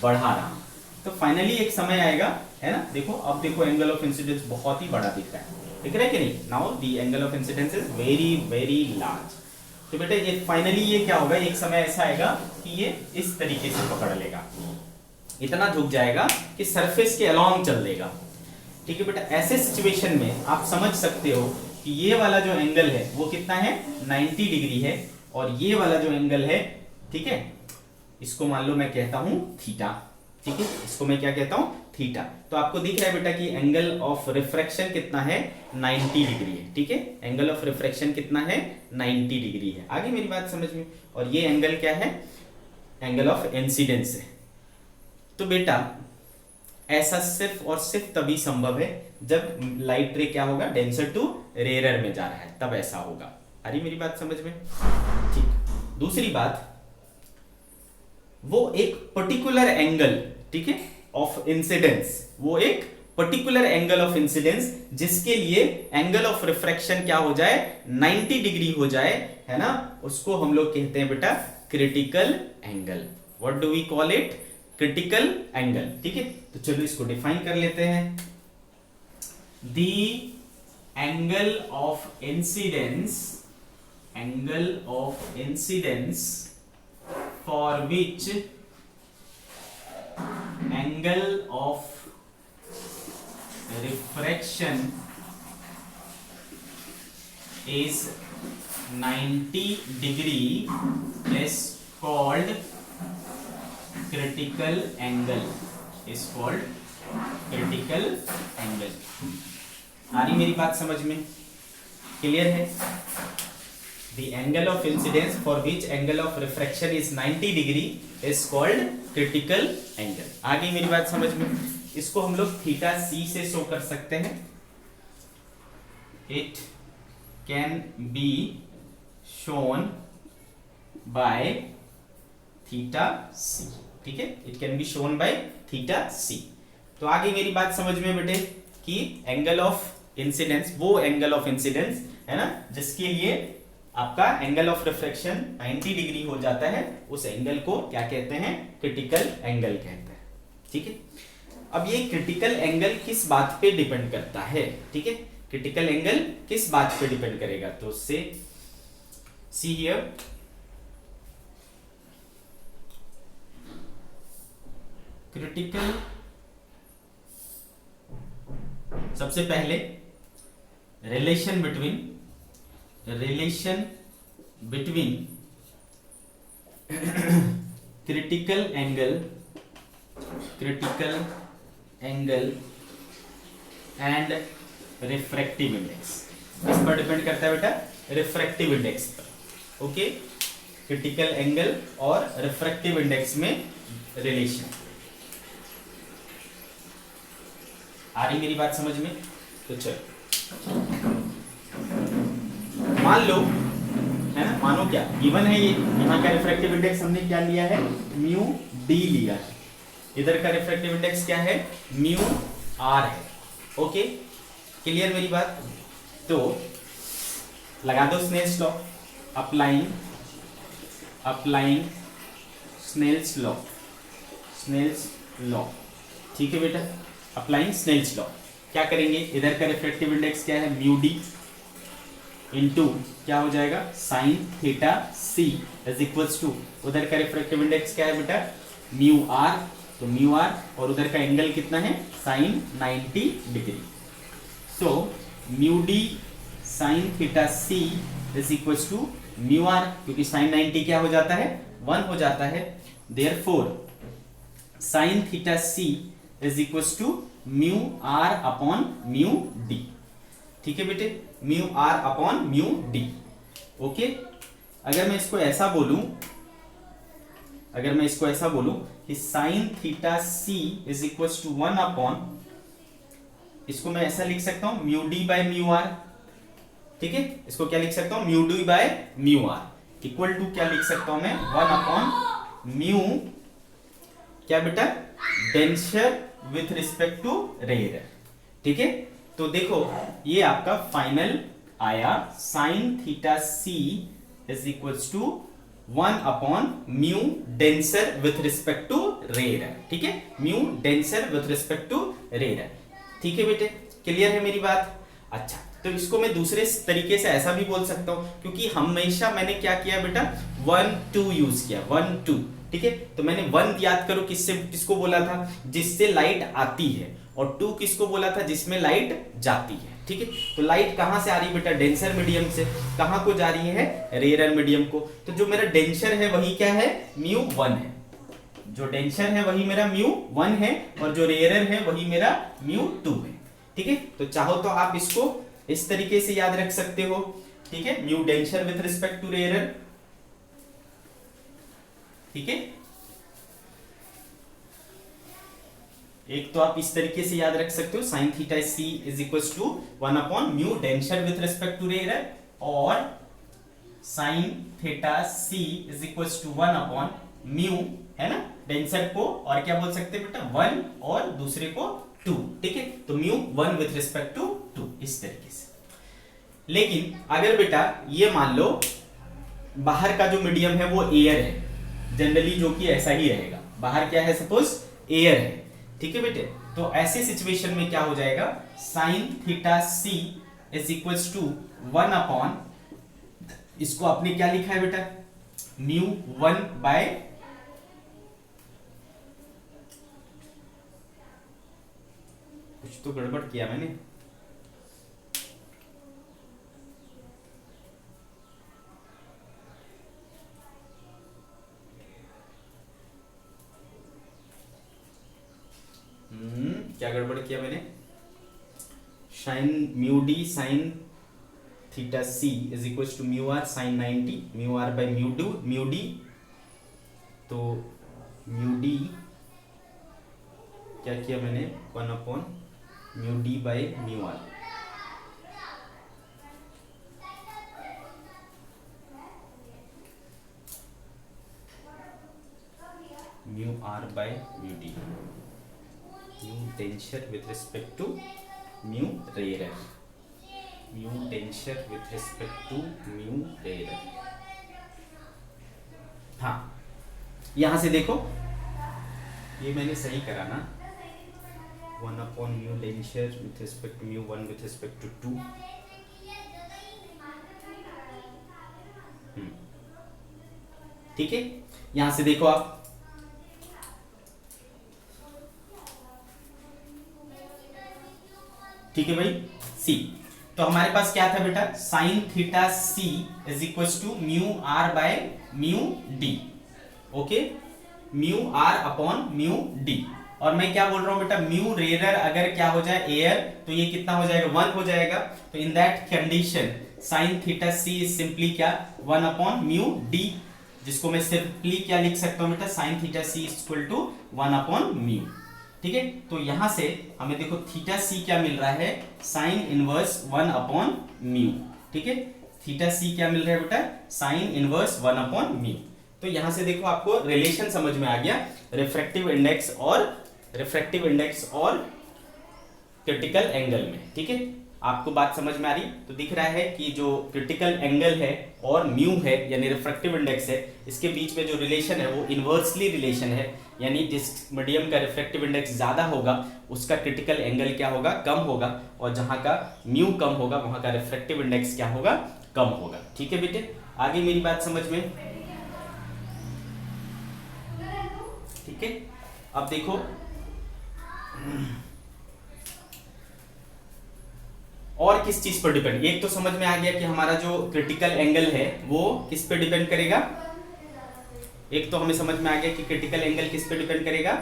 बढ़ा रहा हूं। तो फाइनली एक समय आएगा, है ना। देखो अब देखो एंगल ऑफ इंसिडेंस बहुत ही बड़ा दिख रहा है, दिख रहा है कि नहीं। Now the angle of incidence is very very large. तो बेटा ये फाइनली ये क्या होगा, एक समय ऐसा आएगा कि ये इस तरीके से पकड़ लेगा, इतना झुक जाएगा कि सरफेस के अलोंग चल देगा, ठीक है बेटा। ऐसे सिचुएशन में आप समझ सकते हो कि ये वाला जो एंगल है वो कितना है, 90 डिग्री है, और ये वाला जो एंगल है, ठीक है, इसको मान लो मैं कहता हूं थीटा, ठीक है, इसको मैं क्या कहता हूं, थीटा। तो आपको दिख रहा है बेटा कि एंगल ऑफ रिफ्रैक्शन कितना है, 90 डिग्री है, ठीक है। एंगल ऑफ रिफ्रैक्शन कितना है, 90 डिग्री है। आगे मेरी बात समझ में। और ये एंगल क्या है, एंगल ऑफ इंसिडेंस है। तो बेटा ऐसा सिर्फ और सिर्फ तभी संभव है जब लाइट रे क्या होगा, डेंसर टू रेयरर में जा रहा है, तब ऐसा होगा। आ रही मेरी बात समझ में, ठीक। दूसरी बात, वो एक पर्टिकुलर एंगल, ठीक है, ऑफ इंसिडेंस, वो एक पर्टिकुलर एंगल ऑफ इंसिडेंस जिसके लिए एंगल ऑफ रिफ्रैक्शन क्या हो जाए, 90 डिग्री हो जाए, है ना, उसको हम लोग कहते हैं बेटा critical angle. What do we call it, critical angle, ठीक है। तो चलो इसको डिफाइन कर लेते हैं। The angle of incidence, angle of incidence for which angle of refraction is 90 degree is called critical angle, is called critical angle. आ रही मेरी बात समझ में? क्लियर है? The angle of incidence for which angle of refraction is 90 degree is called critical angle। आ गई मेरी बात समझ में? इसको हम लोग थीटा सी से शो कर सकते हैं। It can be shown by theta C. ठीक है, it can be shown by theta C. तो आगे मेरी बात समझ में बेटे कि एंगल ऑफ इंसिडेंस, वो एंगल ऑफ इंसिडेंस है ना जिसके लिए आपका एंगल ऑफ रिफ्रैक्शन 90 डिग्री हो जाता है, उस एंगल को क्या कहते हैं? क्रिटिकल एंगल कहते हैं। ठीक है, अब ये क्रिटिकल एंगल किस बात पे डिपेंड करता है? ठीक है, क्रिटिकल एंगल किस बात पे डिपेंड करेगा? तो से सी हियर, क्रिटिकल, सबसे पहले relation between critical angle and refractive index. किस पर डिपेंड करता है बेटा? रिफ्रैक्टिव इंडेक्स पर। ओके, क्रिटिकल एंगल और रिफ्रैक्टिव इंडेक्स में रिलेशन। आ रही मेरी बात समझ में? तो चलो मान लो, है ना, मानो क्या गिवन है, ये यहाँ का रिफ्रैक्टिव इंडेक्स हमने क्या लिया है? म्यू डी लिया है। इधर का रिफ्रैक्टिव इंडेक्स क्या है? म्यू आर है। ओके, क्लियर मेरी बात? तो लगा दो Snell's law, applying Snell's law. ठीक है बेटा, अप्लाइंग स्नेल्स लॉ। क्या करेंगे? इधर का रिफ्रैक्टिव इंडेक्स क्या है? म्यू डी इंटू क्या हो जाएगा? Sine theta C is equals to, उधर का रिफ्रैक्टिव इंडेक्स क्या है बेटा? Mu R. तो म्यू आर और उधर का एंगल कितना है? Sine 90 degree. So mu D sine theta C is equals to mu R, क्योंकि साइन 90 क्या हो जाता है? 1 हो जाता है। Therefore sine theta C is equals to mu R upon mu D. ठीक है बेटे, mu R upon mu D. Okay, अगर मैं इसको ऐसा बोलूं कि sine theta C is equals to 1 upon, इसको मैं ऐसा लिख सकता हूं mu D by mu R. ठीक है, इसको क्या लिख सकता हूं? Mu D by mu R equal to क्या लिख सकता हूं मैं? 1 अपॉन म्यू क्या बेटा? Denser with respect to rare. ठीक है, तो देखो ये आपका फाइनल आया, sine theta C is equals to 1 upon mu denser with respect to rare. ठीक है, mu denser with respect to rare. ठीक है बेटे, क्लियर है मेरी बात? अच्छा, तो इसको मैं दूसरे तरीके से ऐसा भी बोल सकता हूं, क्योंकि हमेशा मैंने क्या किया बेटा? 1 2 यूज किया, 1 2। ठीक है, तो मैंने 1 याद करो किसको बोला था? जिससे लाइट आती है, और 2 किसको बोला था? जिसमें लाइट जाती है। ठीक है, तो लाइट कहां से आ रही है बेटा? डेंसर मीडियम से। कहां को जा रही है? रेयर मीडियम को। तो जो मेरा डेंसर है वही क्या है? म्यू 1 है। जो डेंसर है वही मेरा म्यू 1 है, और जो रेयर है वही मेरा म्यू 2 है। ठीक है, तो चाहो तो आप इसको इस तरीके से याद रख सकते हो। ठीक है, mu denser with respect to rare. ठीक है, एक तो आप इस तरीके से याद रख सकते हो, sine theta C is equals to 1 upon mu denser with respect to rare, और sine theta C is equals to 1 upon mu, है ना, डेंसर को और क्या बोल सकते हैं बेटा? 1 और दूसरे को 2। ठीक है, तो म्यू 1 विथ रिस्पेक्ट टू 2, इस तरीके से। लेकिन अगर बेटा ये मान लो बाहर का जो मीडियम है वो एयर है, जनरली जो कि ऐसा ही रहेगा, बाहर क्या है? सपोज एयर है। ठीक है बेटे, तो ऐसे सिचुएशन में क्या हो जाएगा? Sine theta C is equals to 1 upon, इसको आपने क्या लिखा है बेटा? म्यू 1 बाय कुछ तो गड़बड़ किया मैंने। क्या गड़बड़ किया मैंने, sine mu D sine theta C is equal to mu R sine 90, mu R by mu D, तो म्यू डी क्या किया मैंने 1 mu D by mu R, mu R by mu D, mu denser with respect to mu rare, mu denser with respect to mu rare. हाँ, यहां से देखो ये मैंने सही करा ना, 1 mu denser with respect to mu 1 with respect to 2, ठीक है। यहां से देखो आप, ठीक है भाई, सी, तो हमारे पास क्या था बेटा, sine theta C is equal to mu R by mu D, okay, mu R upon mu D. और मैं क्या बोल रहा हूं बेटा, म्यू रेयर अगर क्या हो जाए एयर, तो ये कितना हो जाएगा 1 हो जाएगा, तो in that condition sine theta C is simply क्या 1 अपॉन म्यू डी, जिसको मैं सिंपली क्या लिख सकता हूं बेटा, sine theta C is equal to 1 upon mu, ठीक है। तो यहां से हमें देखो थीटा सी क्या मिल रहा है, साइन इनवर्स 1 अपॉन म्यू, ठीक है, थीटा सी क्या मिल रहा है बेटा, साइन इनवर्स 1 अपॉन म्यू। तो यहां से देखो आपको रिलेशन समझ में आ गया, रिफ्रैक्टिव इंडेक्स और क्रिटिकल एंगल में, ठीक है, आपको बात समझ में आ रही। तो दिख रहा है कि जो क्रिटिकल एंगल है और म्यू है यानी रिफ्रैक्टिव इंडेक्स है, इसके बीच में जो रिलेशन है वो इनवर्सली रिलेशन है, यानी जिस मीडियम का रिफ्रैक्टिव इंडेक्स ज्यादा होगा उसका क्रिटिकल एंगल क्या होगा, कम होगा, और जहां का म्यू कम होगा वहां का रिफ्रैक्टिव इंडेक्स क्या होगा, कम होगा, ठीक है बेटे। आगे मेरी बात समझ में, ठीक है। अब देखो और किस चीज पर डिपेंड, एक तो समझ में आ गया कि हमारा जो क्रिटिकल एंगल है वो किस पे डिपेंड करेगा, एक तो हमें समझ में आ गया कि क्रिटिकल एंगल किस पे डिपेंड करेगा,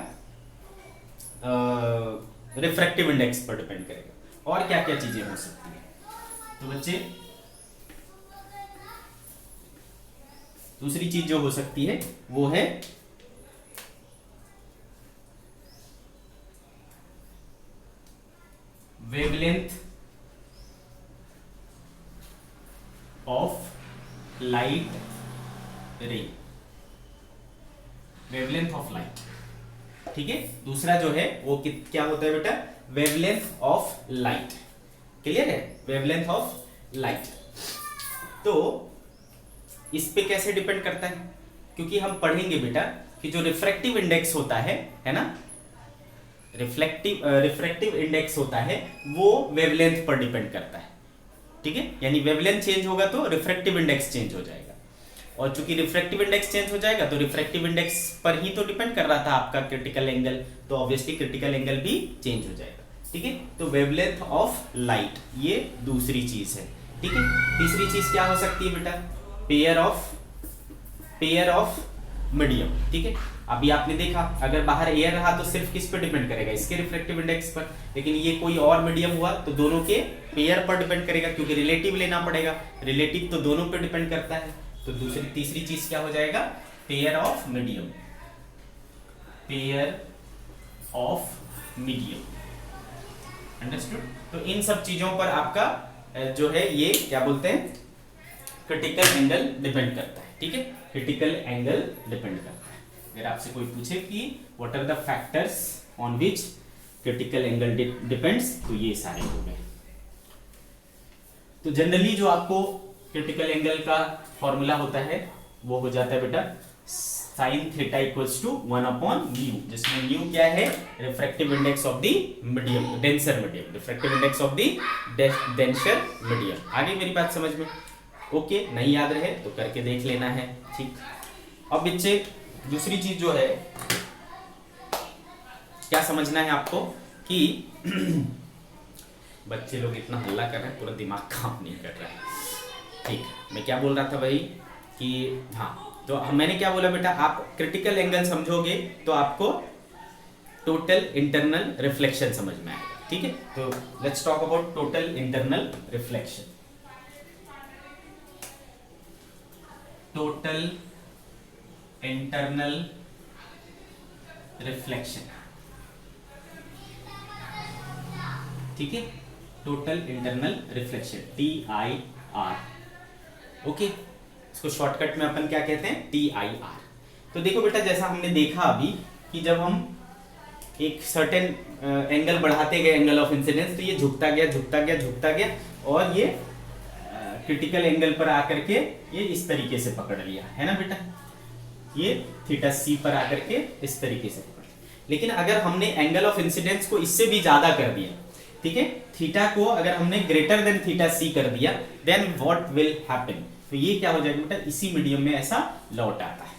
रिफ्रैक्टिव इंडेक्स पर डिपेंड करेगा। और क्या क्या चीजें हो सकती है, तो बच्चे दूसरी चीज जो हो सकती है वो है वेवलेंथ ऑफ लाइट रे, वेवलेंथ ऑफ लाइट, ठीक है। दूसरा जो है वो क्या होता है बेटा, वेवलेंथ ऑफ लाइट, क्लियर है, वेवलेंथ ऑफ लाइट। तो इस पे कैसे डिपेंड करता है, क्योंकि हम पढ़ेंगे बेटा कि जो रिफ्रैक्टिव इंडेक्स होता है ना, रिफ्रैक्टिव इंडेक्स होता है वो वेवलेंथ पर डिपेंड करता है, ठीक है, यानी वेवलेंथ चेंज होगा तो रिफ्रैक्टिव इंडेक्स चेंज हो जाएगा, और चूंकि रिफ्रैक्टिव इंडेक्स चेंज हो जाएगा तो रिफ्रैक्टिव इंडेक्स पर ही तो डिपेंड कर रहा था आपका क्रिटिकल एंगल, तो ऑब्वियसली क्रिटिकल एंगल भी चेंज हो जाएगा, ठीक है। तो वेवलेंथ ऑफ लाइट ये दूसरी चीज है, ठीक है। तीसरी चीज क्या हो सकती है बेटा, पेयर ऑफ मीडियम, ठीक है। अभी आपने देखा अगर बाहर एयर रहा तो सिर्फ किस पर डिपेंड करेगा, इसके रिफ्रैक्टिव इंडेक्स पर, लेकिन ये कोई और मीडियम हुआ तो दोनों के पेयर पर डिपेंड करेगा, क्योंकि रिलेटिव लेना पड़ेगा, रिलेटिव तो दोनों पर डिपेंड करता है। तो तीसरी चीज क्या हो जाएगा, pair of medium, pair of medium, understood. तो इन सब चीजों पर आपका जो है ये क्या बोलते हैं, क्रिटिकल एंगल डिपेंड करता है, ठीक है, क्रिटिकल एंगल डिपेंड करता है। अगर आपसे कोई पूछे कि what are the factors on which critical angle depends, तो ये सारे हो गए। तो जनरली जो आपको क्रिटिकल एंगल का फॉर्मूला होता है वो हो जाता है बेटा sine theta equals to 1 upon mu, जिसमें म्यू क्या है, refractive index of the medium, denser medium, refractive index of the denser medium. आगे मेरी बात समझ में, ओके, नहीं याद रहे तो करके देख लेना है, ठीक। अब बच्चे दूसरी चीज जो है क्या समझना है आपको कि बच्चे लोग इतना हल्ला कर रहे हैं, पूरा दिमाग काम नहीं कर रहा है, ठीक। मैं क्या बोल रहा था भाई कि हाँ, तो मैंने क्या बोला बेटा, आप क्रिटिकल एंगल समझोगे तो आपको टोटल इंटरनल रिफ्लेक्शन समझ में आएगा। ठीक है, तो let's talk about total internal reflection. Total internal reflection, ठीक है, total internal reflection TIR। Okay, इसको शॉर्टकट में अपन क्या कहते हैं, TIR। तो देखो बेटा, जैसा हमने देखा अभी कि जब हम एक सर्टेन एंगल बढ़ाते गए, एंगल ऑफ इंसिडेंस, तो ये झुकता गया झुकता गया झुकता गया और ये क्रिटिकल एंगल पर आकर के ये इस तरीके से पकड़ लिया, है ना बेटा, ये थीटा C पर आकर के इस तरीके से पकड़। लेकिन अगर हमने एंगल ऑफ इंसिडेंस को इससे भी ज्यादा कर दिया, ठीक है, थीटा को अगर हमने ग्रेटर देन थीटा C कर दिया, देन व्हाट विल हैपन, तो ये क्या हो जाएगा बेटा, इसी मीडियम में ऐसा लौट आता है,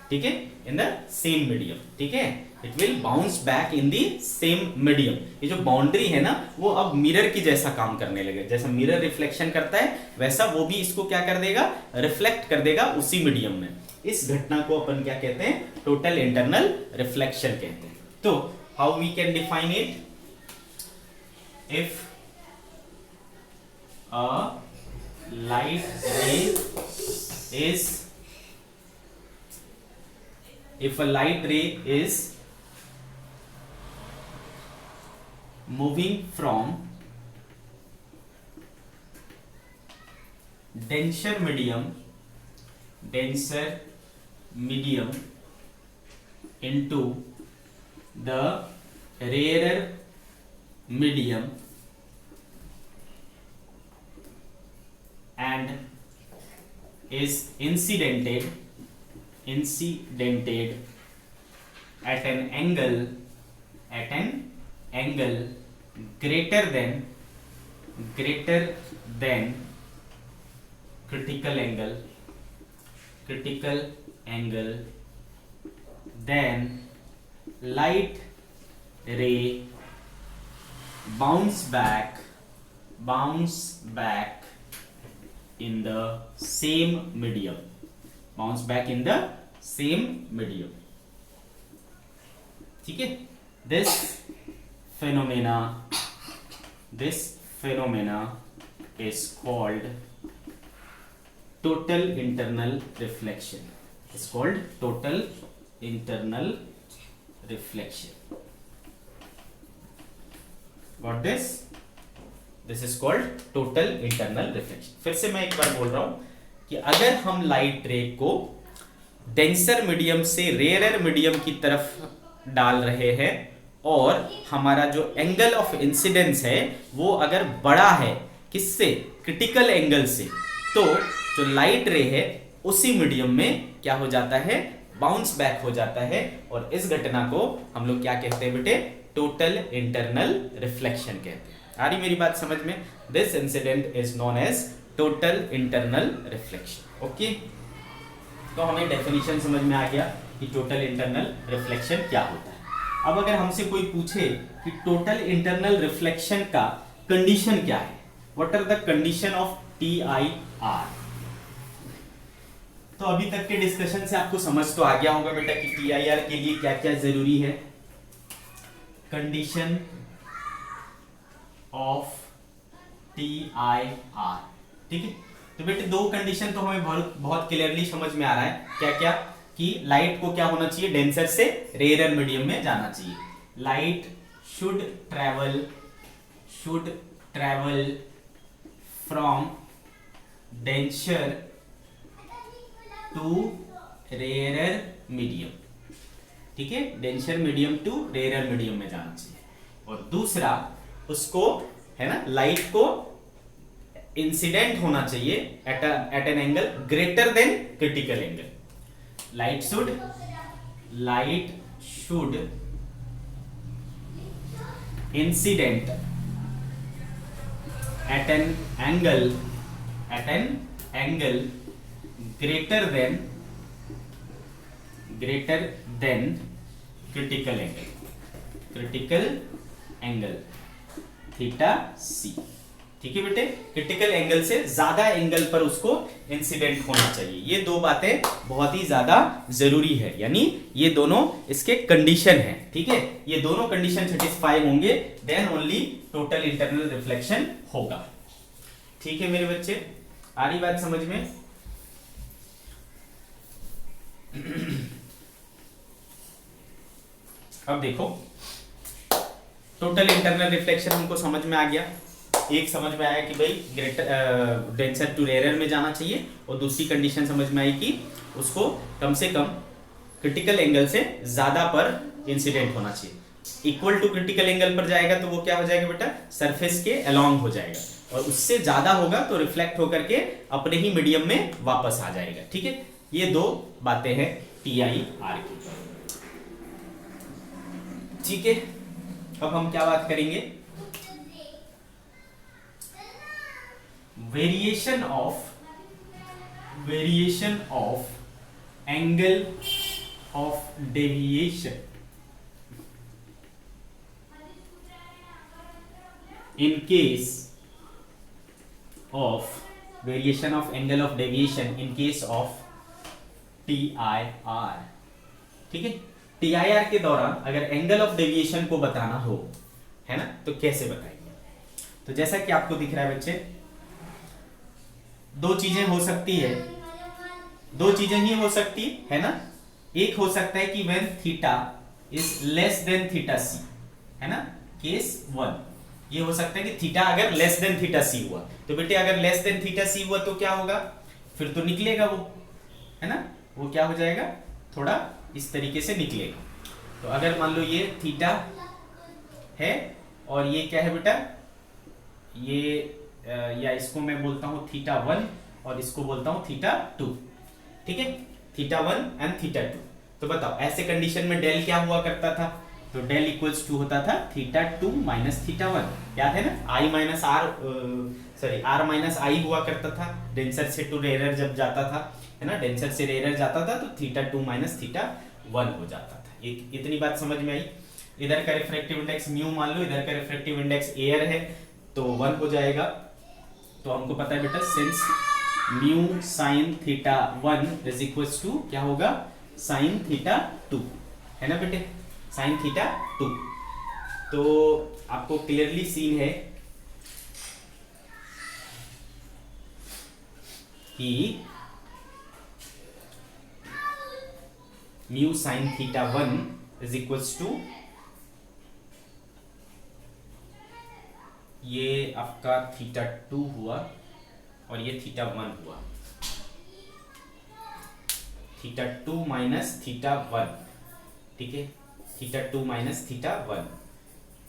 ठीक है, इन द सेम मीडियम, ठीक है, it will bounce back in the same medium. ये जो बाउंड्री है ना, वो अब मिरर की जैसा काम करने लगे, जैसा मिरर रिफ्लेक्शन करता है वैसा वो भी इसको क्या कर देगा, रिफ्लेक्ट कर देगा उसी मीडियम में। इस घटना को अपन क्या कहते हैं, टोटल इंटरनल रिफ्लेक्शन कहते हैं। तो how we can define it, if a light ray is, if a light ray is moving from denser medium into the rarer medium and is incidented at an angle greater than critical angle, then light ray bounce back in the same medium, ठीक है। this phenomena is called total internal reflection, got this is called total internal reflection। फिर से मैं एक बार बोल रहा हूं कि अगर हम लाइट रे को डेंसर मीडियम से रेयरर मीडियम की तरफ डाल रहे हैं और हमारा जो एंगल ऑफ इंसिडेंस है वो अगर बड़ा है किससे, क्रिटिकल एंगल से, तो जो लाइट रे है उसी मीडियम में क्या हो जाता है, बाउंस बैक हो जाता है। और इस घटना को हम लोग क्या कहते हैं बेटे, टोटल इंटरनल रिफ्लेक्शन कहते हैं। आ रही मेरी बात समझ में, this incident is known as total internal reflection. Okay, तो हमें डेफिनेशन समझ में आ गया कि टोटल इंटरनल रिफ्लेक्शन क्या होता है। अब अगर हमसे कोई पूछे कि टोटल इंटरनल रिफ्लेक्शन का कंडीशन क्या है, what are the condition of TIR, तो अभी तक के डिस्कशन से आपको समझ तो आ गया होगा बेटा कि TIR के लिए क्या क्या जरूरी है। कंडीशन ऑफ TIR, ठीक है, तो बेटे दो कंडीशन तो हमें बहुत क्लियरली समझ में आ रहा है, क्या क्या, कि लाइट को क्या होना चाहिए, डेंसर से रेयरर मीडियम में जाना चाहिए। Light should travel from denser to rarer medium, ठीक है, denser medium to rarer medium में जाना चाहिए। और दूसरा उसको है ना, लाइट को इंसिडेंट होना चाहिए at an angle greater than critical angle. Light should incident at an angle greater than critical angle theta C, ठीक है बेटे, क्रिटिकल एंगल से ज्यादा एंगल पर उसको इंसिडेंट होना चाहिए। ये दो बातें बहुत ही ज्यादा जरूरी है, यानी ये दोनों इसके कंडीशन है। ठीक है, ये दोनों कंडीशन सेटिस्फाई होंगे then only total internal reflection होगा। ठीक है मेरे बच्चे, आ रही बात समझ में? अब देखो, टोटल इंटरनल रिफ्लेक्शन हमको समझ में आ गया। एक समझ में आया कि भाई ग्रेटर डेंसर टू रेयर में जाना चाहिए, और दूसरी कंडीशन समझ में आई कि उसको कम से कम क्रिटिकल एंगल से ज्यादा पर इंसिडेंट होना चाहिए। इक्वल टू क्रिटिकल एंगल पर जाएगा तो वो क्या हो जाएगा बेटा, सरफेस के अलोंग हो जाएगा, और उससे ज्यादा होगा तो रिफ्लेक्ट होकर के अपने ही मीडियम में वापस आ जाएगा। ठीक है, ये दो बातें हैं TIR की। ठीक है, अब हम क्या बात करेंगे, variation of angle of deviation in case of variation of angle of deviation in case of TIR। ठीक है, TIR के दौरान अगर एंगल ऑफ डेविएशन को बताना हो, है ना, तो कैसे बताएंगे? तो जैसा कि आपको दिख रहा है बच्चे, दो चीजें हो सकती है, दो चीजें ही हो सकती है ना। एक हो सकता है कि when theta is less than theta C, है ना, केस 1। ये हो सकता है कि थीटा अगर लेस देन थीटा सी हुआ, तो बेटे अगर लेस देन थीटा सी हुआ तो क्या होगा, फिर तो निकलेगा वो, है ना, वो क्या हो जाएगा, थोड़ा इस तरीके से निकलेगा। तो अगर मान लो ये थीटा है और ये क्या है बेटा, ये या इसको मैं बोलता हूं थीटा 1 और इसको बोलता हूं थीटा 2। ठीक है, थीटा 1 एंड थीटा 2। तो बताओ ऐसे कंडीशन में डेल क्या हुआ करता था, तो डेल इक्वल्स टू होता था थीटा 2 माइनस थीटा 1। याद है ना, I minus R, sorry R minus I हुआ करता था डेंसर से टू रेयर जब जाता था, है ना, डेंसर से रेयर जाता था तो थीटा 2 माइनस थीटा 1 हो जाता था। इतनी बात समझ में आई। इधर का रिफ्रैक्टिव इंडेक्स म्यू मान लो, इधर का रिफ्रैक्टिव इंडेक्स एयर है तो 1 हो जाएगा। तो हमको पता है बेटा since mu sine theta 1 is equals to क्या होगा, साइन थीटा 2, है ना बेटे, साइन थीटा 2। तो आपको क्लियरली सीन है कि mu sine theta 1 is equals to, ये आपका थीटा 2 हुआ और ये थीटा 1 हुआ, थीटा 2 माइनस थीटा 1। ठीक है, थीटा 2 माइनस थीटा 1।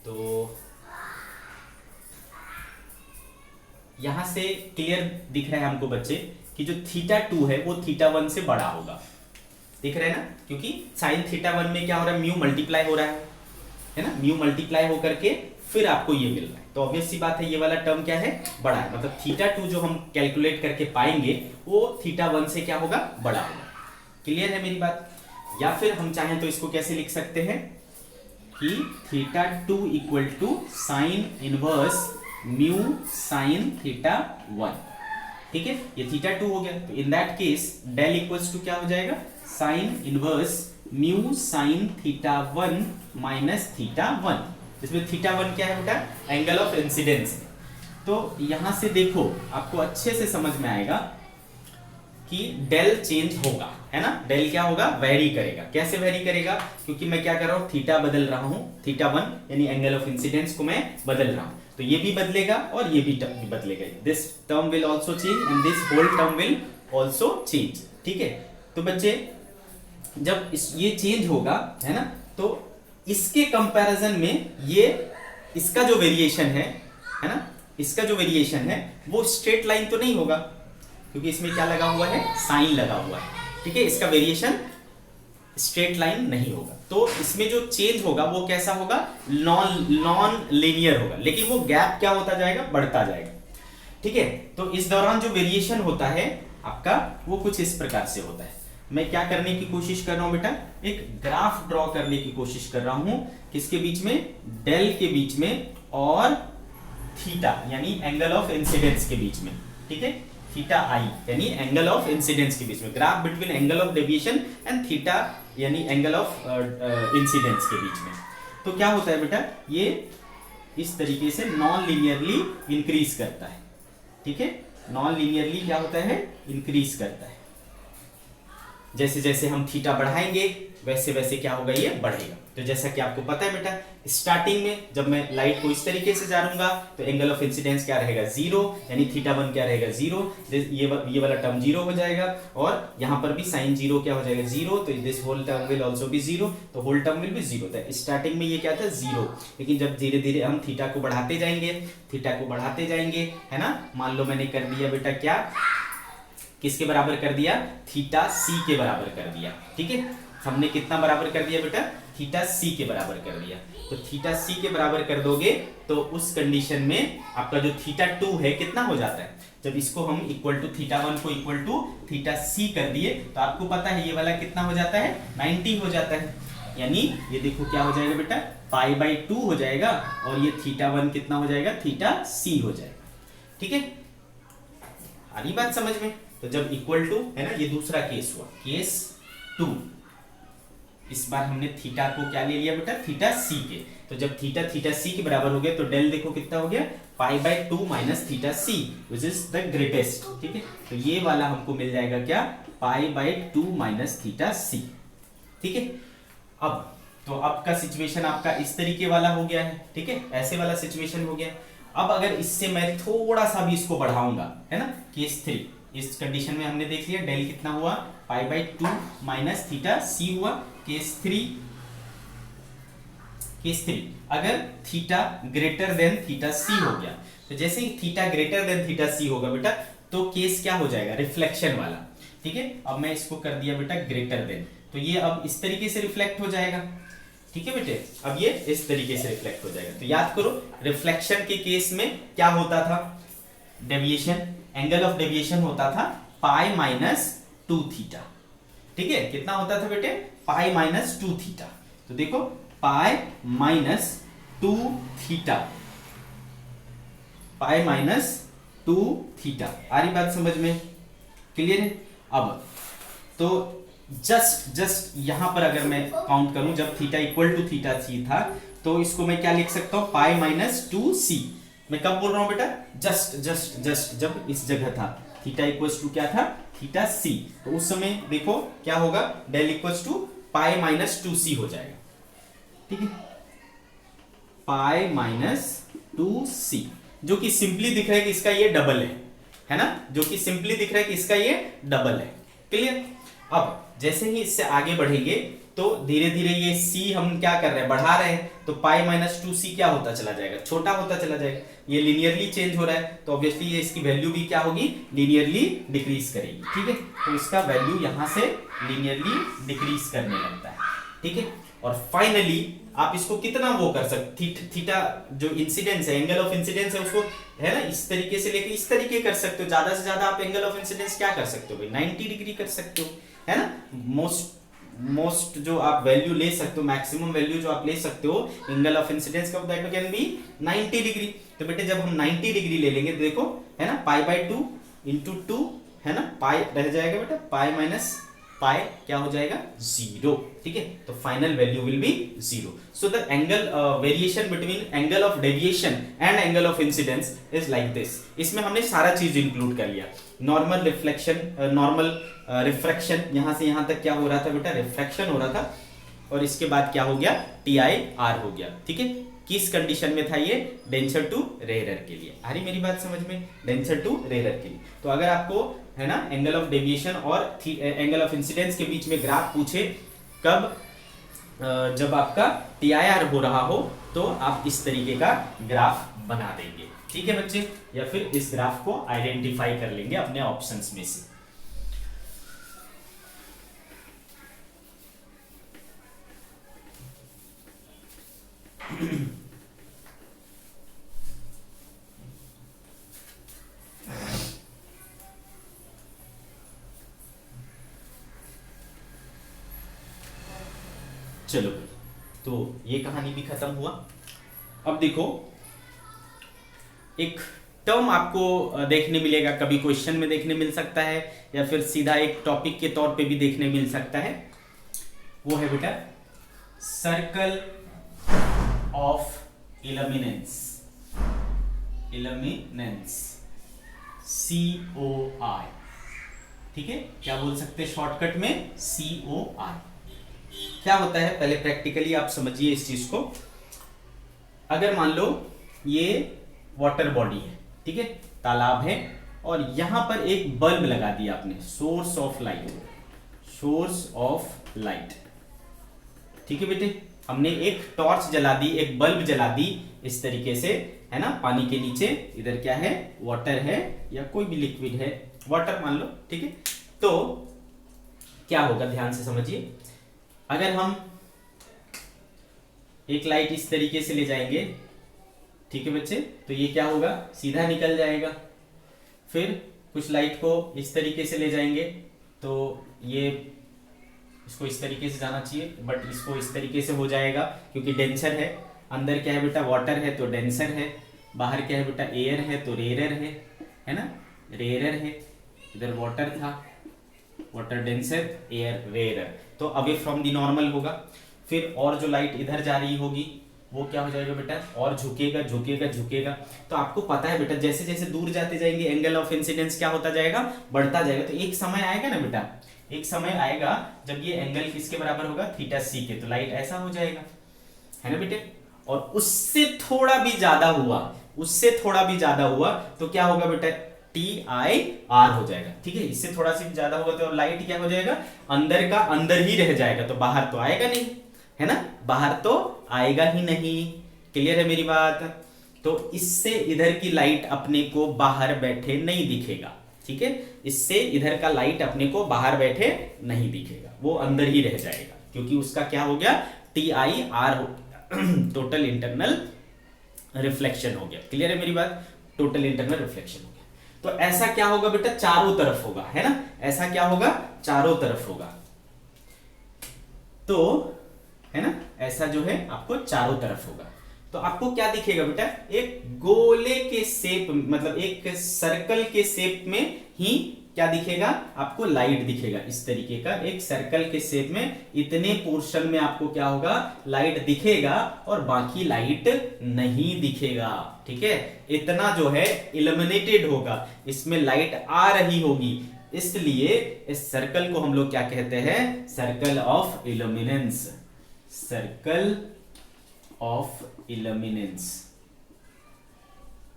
तो यहां से क्लियर दिख रहा है हमको बच्चे कि जो थीटा 2 है वो थीटा 1 से बड़ा होगा। दिख रहा है ना, क्योंकि साइन थीटा 1 में क्या हो रहा है, म्यू मल्टीप्लाई हो रहा है ना, म्यू मल्टीप्लाई होकर के फिर आपको ये मिल रहा है। तो ऑब्वियस सी बात है ये वाला टर्म क्या है, बड़ा है, मतलब थीटा 2 जो हम कैलकुलेट करके पाएंगे वो थीटा 1 से क्या होगा, बड़ा होगा। क्लियर है मेरी बात? या फिर हम चाहें तो इसको कैसे लिख सकते हैं कि theta 2 equal to sine inverse mu sine theta 1। ठीक है, ये थीटा 2 हो गया, तो in that case del equals to क्या हो जाएगा, sine inverse mu sine theta 1 minus theta 1। इसमें थीटा 1 क्या है बेटा, एंगल ऑफ इंसिडेंस। तो यहां से देखो आपको अच्छे से समझ में आएगा कि डेल चेंज होगा, है ना, डेल क्या होगा, वेरी करेगा। कैसे वेरी करेगा, क्योंकि मैं क्या कर रहा हूं, थीटा बदल रहा हूं, थीटा 1 यानी एंगल ऑफ इंसिडेंस को मैं बदल रहा हूं, तो ये भी बदलेगा और ये भी बदलेगा। This term will also change and this whole term will also change. ठीक है, तो बच्चे जब ये चेंज होगा, है ना, तो इसके कंपैरिजन में ये इसका जो वेरिएशन है ना, इसका जो वेरिएशन है वो स्ट्रेट लाइन तो नहीं होगा, क्योंकि इसमें क्या लगा हुआ है, साइन लगा हुआ है। ठीक है, इसका वेरिएशन स्ट्रेट लाइन नहीं होगा, तो इसमें जो चेंज होगा वो कैसा होगा, नॉन लीनियर होगा, लेकिन वो गैप क्या होता जाएगा, बढ़ता जाएगा। ठीक है, तो इस दौरान जो वेरिएशन होता है आपका वो कुछ इस प्रकार से होता है। मैं क्या करने की कोशिश कर रहा हूं बेटा, एक ग्राफ ड्रॉ करने की कोशिश कर रहा हूं, किसके बीच में, डेल के बीच में और थीटा यानी एंगल ऑफ इंसिडेंस के बीच में, ठीक है, थीटा आई यानी एंगल ऑफ इंसिडेंस के बीच में, graph between angle of deviation and theta यानी एंगल ऑफ इंसिडेंस के बीच में। तो क्या होता है बेटा, ये इस तरीके से नॉन लीनियरली इंक्रीज करता है, ठीक है, नॉन लीनियरली क्या होता है, इंक्रीज करता है। जैसे जैसे हम थीटा बढ़ाएंगे वैसे वैसे क्या होगा, ये बढ़ेगा। तो जैसा कि आपको पता है बेटा, स्टार्टिंग में जब मैं लाइट को इस तरीके से जाऊंगा तो एंगल ऑफ इंसिडेंस क्या रहेगा, जीरो, यानी थीटा वन क्या रहेगा, जीरो, ये वाला टर्म जीरो हो जाएगा, और यहाँ पर भी साइन जीरो क्या हो जाएगा, जीरो, तो this whole term will also be zero, तो whole term will be zero. तो स्टार्टिंग में ये क्या था, जीरो, लेकिन जब धीरे धीरे हम थीटा को बढ़ाते जाएंगे, है ना, मान लो मैंने कर दिया बेटा क्या, किसके बराबर कर दिया, थीटा सी के बराबर कर दिया, ठीक है, हमने कितना बराबर कर दिया बेटा, थीटा सी के बराबर कर दिया। तो थीटा सी के बराबर कर दोगे तो उस कंडीशन में आपका जो थीटा टू है कितना हो जाता है, जब इसको हम इक्वल टू थीटा वन को इक्वल टू थीटा सी कर दिए तो आपको पता है ये वाला कितना हो जाता है, 90 हो जाता है, यानी ये देखो क्या हो जाएगा बेटा, पाई बाई 2 हो जाएगा, और ये थीटा वन कितना हो जाएगा, थीटा सी हो जाएगा, ठीक है, आ रही बात समझ में। तो जब इक्वल टू है ना, ये दूसरा केस हुआ, केस 2, इस बार हमने थीटा को क्या ले लिया बेटा, थीटा सी के, तो जब थीटा थीटा सी के बराबर हो गया तो डेल देखो कितना हो गया, pi by 2 minus theta C which is the greatest, ठीक है, तो ये वाला हमको मिल जाएगा क्या, pi by 2 minus theta C, ठीक है। अब तो अब का सिचुएशन आपका इस तरीके वाला हो गया है, ठीक है, ऐसे वाला सिचुएशन हो गया। अब अगर इससे मैं थोड़ा सा भी इसको बढ़ाऊंगा, है ना, केस 3, इस कंडीशन में हमने देख लिया डेल कितना हुआ, पाई बाई 2 माइनस थीटा सी हुआ। केस 3 अगर थीटा ग्रेटर देन थीटा सी हो गया, तो जैसे ही थीटा ग्रेटर देन थीटा सी होगा बेटा, तो केस क्या हो जाएगा, रिफ्लेक्शन वाला, ठीक है। अब मैं इसको कर दिया बेटा ग्रेटर देन, तो ये अब इस तरीके से रिफ्लेक्ट हो जाएगा, ठीक है बेटे, अब ये इस तरीके से रिफ्लेक्ट हो जाएगा। तो याद करो रिफ्लेक्शन के केस में क्या होता था, डेविएशन, एंगल ऑफ डेविएशन होता था पाई माइनस 2 थीटा, ठीक है, कितना होता था बेटे, पाई माइनस 2 थीटा। तो देखो pi minus 2 theta, pi minus 2 theta, आ रही बात समझ में, क्लियर है। अब तो जस्ट यहां पर अगर मैं काउंट करूं, जब थीटा इक्वल टू थीटा सी था, तो इसको मैं क्या लिख सकता हूं, पाई माइनस 2 सी। मैं कब बोल रहा हूं बेटा, जस्ट जब इस जगह था थीटा इक्वल्स टू क्या था, थीटा सी, तो उस समय देखो क्या होगा, del equals to pi minus 2 C हो जाएगा, ठीक है, पाई माइनस 2 सी, जो कि सिंपली दिख रहा है कि इसका ये डबल है ना, जो कि सिंपली दिख रहा है कि इसका ये डबल है, क्लियर। अब जैसे ही इससे आगे बढ़ेंगे तो धीरे धीरे ये c हम क्या कर रहे हैं, बढ़ा रहे हैं, तो पाई माइनस 2 सी क्या होता चला जाएगा, छोटा होता चला जाएगा, ये लीनियरली चेंज हो रहा है, तो ऑब्वियसली ये इसकी वैल्यू भी क्या होगी, लीनियरली डिक्रीज करेगी, ठीक है, तो इसका वैल्यू यहां से लीनियरली डिक्रीज करने लगता है, ठीक है। और फाइनली आप इसको कितना वो कर सकते, थीटा जो इंसिडेंस है, एंगल ऑफ इंसिडेंस है, उसको है ना इस तरीके से लेके इस तरीके कर सकते हो, ज्यादा से ज्यादा आप एंगल ऑफ इंसिडेंस क्या कर सकते हो भाई, 90 डिग्री कर सकते हो, है ना, मोस्ट जो आप वैल्यू ले सकते हो, मैक्सिमम वैल्यू जो आप ले सकते हो एंगल ऑफ इंसिडेंस का, दैट कैन बी 90 डिग्री। तो बेटे जब हम 90 डिग्री ले लेंगे तो देखो है ना, पाई बाई 2 इंटू 2 है ना, पाई रह जाएगा बेटा, पाई माइनस पाई क्या हो जाएगा, 0, ठीक है, तो final value will be 0। So the angle variation between angle of deviation and angle of incidence is like this. इसमें हमने सारा चीज इंक्लूड कर लिया, नॉर्मल रिफ्लेक्शन, नॉर्मल रिफ्रैक्शन, यहां से यहां तक क्या हो रहा था बेटा, रिफ्रैक्शन हो रहा था, और इसके बाद क्या हो गया, TIR हो गया, ठीक है। किस कंडीशन में था ये, डेंसर टू रेयरर के लिए, आ रही मेरी बात समझ में, डेंसर टू रेयरर के लिए। तो अगर आपको है ना एंगल ऑफ डेविएशन और एंगल ऑफ इंसिडेंस के बीच में ग्राफ पूछे, कब जब आपका TIR हो रहा हो, तो आप इस तरीके का ग्राफ बना देंगे, ठीक है बच्चे, या फिर इस ग्राफ को आइडेंटिफाई कर लेंगे अपने ऑप्शंस में से। चलो तो ये कहानी भी खत्म हुआ। अब देखो एक टर्म आपको देखने मिलेगा, कभी क्वेश्चन में देखने मिल सकता है या फिर सीधा एक टॉपिक के तौर पे भी देखने मिल सकता है, वो है बेटा circle of illuminance. Illuminance COI, ठीक है, क्या बोल सकते हैं शॉर्टकट में COI। क्या होता है पहले प्रैक्टिकली आप समझिए इस चीज को। अगर मान लो ये वाटर बॉडी है, ठीक है, तालाब है, और यहां पर एक बल्ब लगा दिया आपने, source of light, source of light, ठीक है बेटे, हमने एक टॉर्च जला दी, एक बल्ब जला दी इस तरीके से, है ना, पानी के नीचे, इधर क्या है, वाटर है या कोई भी लिक्विड है, वाटर मान लो, ठीक है। तो क्या होगा, ध्यान से समझिए, अगर हम एक लाइट इस तरीके से ले जाएंगे, ठीक है बच्चे, तो ये क्या होगा, सीधा निकल जाएगा। फिर कुछ लाइट को इस तरीके से ले जाएंगे तो ये इसको इस तरीके से जाना चाहिए, बट इसको इस तरीके से हो जाएगा क्योंकि डेंसर है। अंदर क्या है बेटा, वाटर है तो डेंसर है, बाहर क्या है बेटा, एयर है तो रेयर है ना, रेयर है, इधर वाटर था, वाटर डेंसर, एयर रेयर, तो अवे फ्रॉम दी नॉर्मल होगा। फिर और जो लाइट इधर जा रही होगी वो क्या हो जाएगा बेटा, और झुकेगा झुकेगा झुकेगा। तो आपको पता है बेटा, जैसे जैसे दूर जाते जाएंगे एंगल ऑफ इंसिडेंस क्या होता जाएगा, बढ़ता जाएगा। तो एक समय आएगा ना बेटा, एक समय आएगा जब ये एंगल किसके बराबर होगा, थीटा सी के, तो लाइट ऐसा हो जाएगा, है ना बेटे। और उससे थोड़ा भी ज्यादा हुआ, उससे थोड़ा भी ज्यादा हुआ तो क्या होगा बेटा, TIR हो जाएगा, ठीक है। इससे थोड़ा सा ज्यादा होगा तो लाइट क्या हो जाएगा, अंदर का अंदर ही रह जाएगा, तो बाहर तो आएगा नहीं, है ना, बाहर तो आएगा ही नहीं। क्लियर है मेरी बात। तो इससे इधर की लाइट अपने को बाहर बैठे नहीं दिखेगा, ठीक है, इससे इधर का लाइट अपने को बाहर बैठे नहीं दिखेगा, वो अंदर ही रह जाएगा, क्योंकि उसका क्या हो गया, TIR हो गया, टोटल इंटरनल रिफ्लेक्शन हो गया। क्लियर है मेरी बात, टोटल इंटरनल रिफ्लेक्शन हो गया। तो ऐसा क्या होगा बेटा, चारों तरफ होगा, है ना, ऐसा क्या होगा, चारों तरफ होगा, तो है ना, ऐसा जो है आपको चारों तरफ होगा। तो आपको क्या दिखेगा बेटा, एक गोले के शेप, मतलब एक सर्कल के शेप में ही क्या दिखेगा आपको, लाइट दिखेगा, इस तरीके का एक सर्कल के शेप में इतने पोर्शन में आपको क्या होगा, लाइट दिखेगा, और बाकी लाइट नहीं दिखेगा, ठीक है। इतना जो है इल्यूमिनेटेड होगा, इसमें लाइट आ रही होगी, इसलिए इस सर्कल को हम लोग क्या कहते हैं, circle of illuminance, circle of illuminance,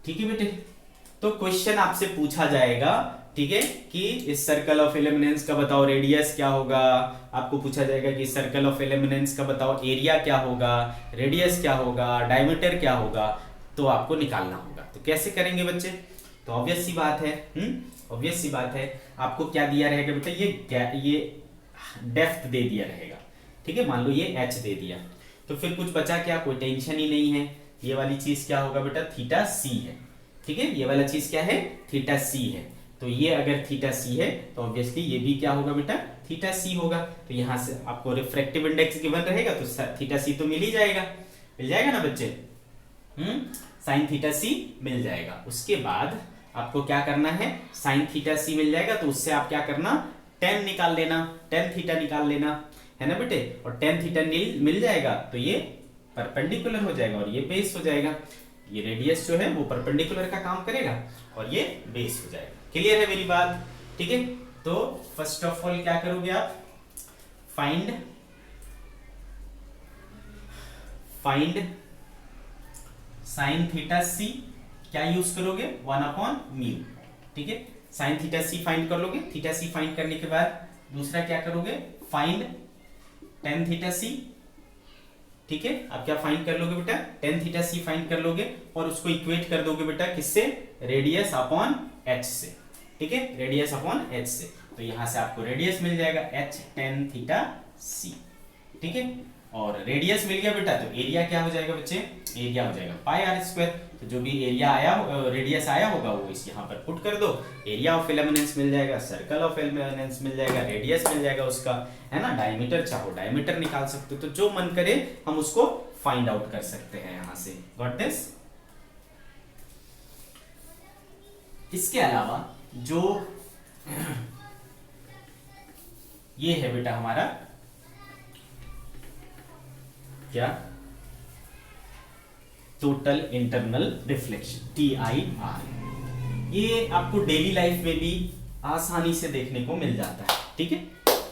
ठीक है बेटे। तो क्वेश्चन आपसे पूछा जाएगा, ठीक है, कि इस सर्कल ऑफ इल्यूमिनेंस का बताओ रेडियस क्या होगा, आपको पूछा जाएगा कि सर्कल ऑफ इल्यूमिनेंस का बताओ एरिया क्या होगा, रेडियस क्या होगा, डायमीटर क्या होगा, तो आपको निकालना होगा। तो कैसे करेंगे बच्चे, तो ऑब्वियस सी बात है, ऑब्वियस सी बात है, आपको क्या दिया रहेगा बेटा, ये डेप्थ दे दिया रहेगा, ठीक है, मान लो ये h दे दिया, तो फिर कुछ बचा क्या, कोई टेंशन ही नहीं है, ये वाली चीज क्या होगा बेटा, थीटा सी है, ठीक है, ये वाला चीज क्या है, थीटा सी है। तो ये अगर थीटा सी है तो ऑब्वियसली ये भी क्या होगा बेटा, थीटा सी होगा। तो यहां से आपको रिफ्रैक्टिव इंडेक्स गिवन रहेगा तो थीटा सी तो मिल ही जाएगा, मिल जाएगा ना बच्चे, साइन थीटा सी मिल जाएगा। उसके बाद आपको क्या करना है, साइन थीटा सी मिल जाएगा तो उससे आप क्या करना, टेन निकाल लेना, टेन थीटा निकाल लेना, है ना बेटे, और टेन थीटा मिल जाएगा तो ये परपेंडिकुलर हो जाएगा और ये बेस हो जाएगा। ये रेडियस जो है वो परपेंडिकुलर का काम करेगा और ये बेस हो जाएगा। क्लियर है मेरी बात, ठीक है। तो फर्स्ट ऑफ ऑल क्या करोगे आप, फाइंड साइन थीटा सी, क्या यूज करोगे, 1/μ, ठीक है, साइन थीटा सी फाइंड कर लोगे। थीटा सी फाइंड करने के बाद दूसरा क्या करोगे, फाइंड टेन थीटा सी, ठीक है, आप क्या फाइंड कर लोगे बेटा, टेन थीटा सी फाइंड कर लोगे और उसको इक्वेट कर दोगे बेटा किससे, रेडियस अपॉन एच से, ठीक है, रेडियस अपॉन एच से। तो यहां से आपको रेडियस मिल जाएगा एच टेन थीटा सी, ठीक है, और रेडियस मिल गया बेटा, तो एरिया क्या हो जाएगा बच्चे, एरिया हो जाएगा पाई आर स्क्वायर। तो जो भी एरिया आया, रेडियस आया होगा वो इस यहाँ पर पुट कर दो, एरिया ऑफ इल्यूमिनेंस मिल जाएगा, सर्कल ऑफ इल्यूमिनेंस मिल जाएगा, रेडियस मिल जाएगा उसका, है ना, डायमीटर चाहो डायमीटर निकाल सकते हो, तो जो मन करे हम उसको फाइंड आउट कर सकते हैं यहां से। गॉट दिस, इसके अलावा जो ये है बेटा हमारा क्या, टोटल इंटरनल रिफ्लेक्शन, TIR। ये आपको डेली लाइफ में भी आसानी से देखने को मिल जाता है, ठीक है।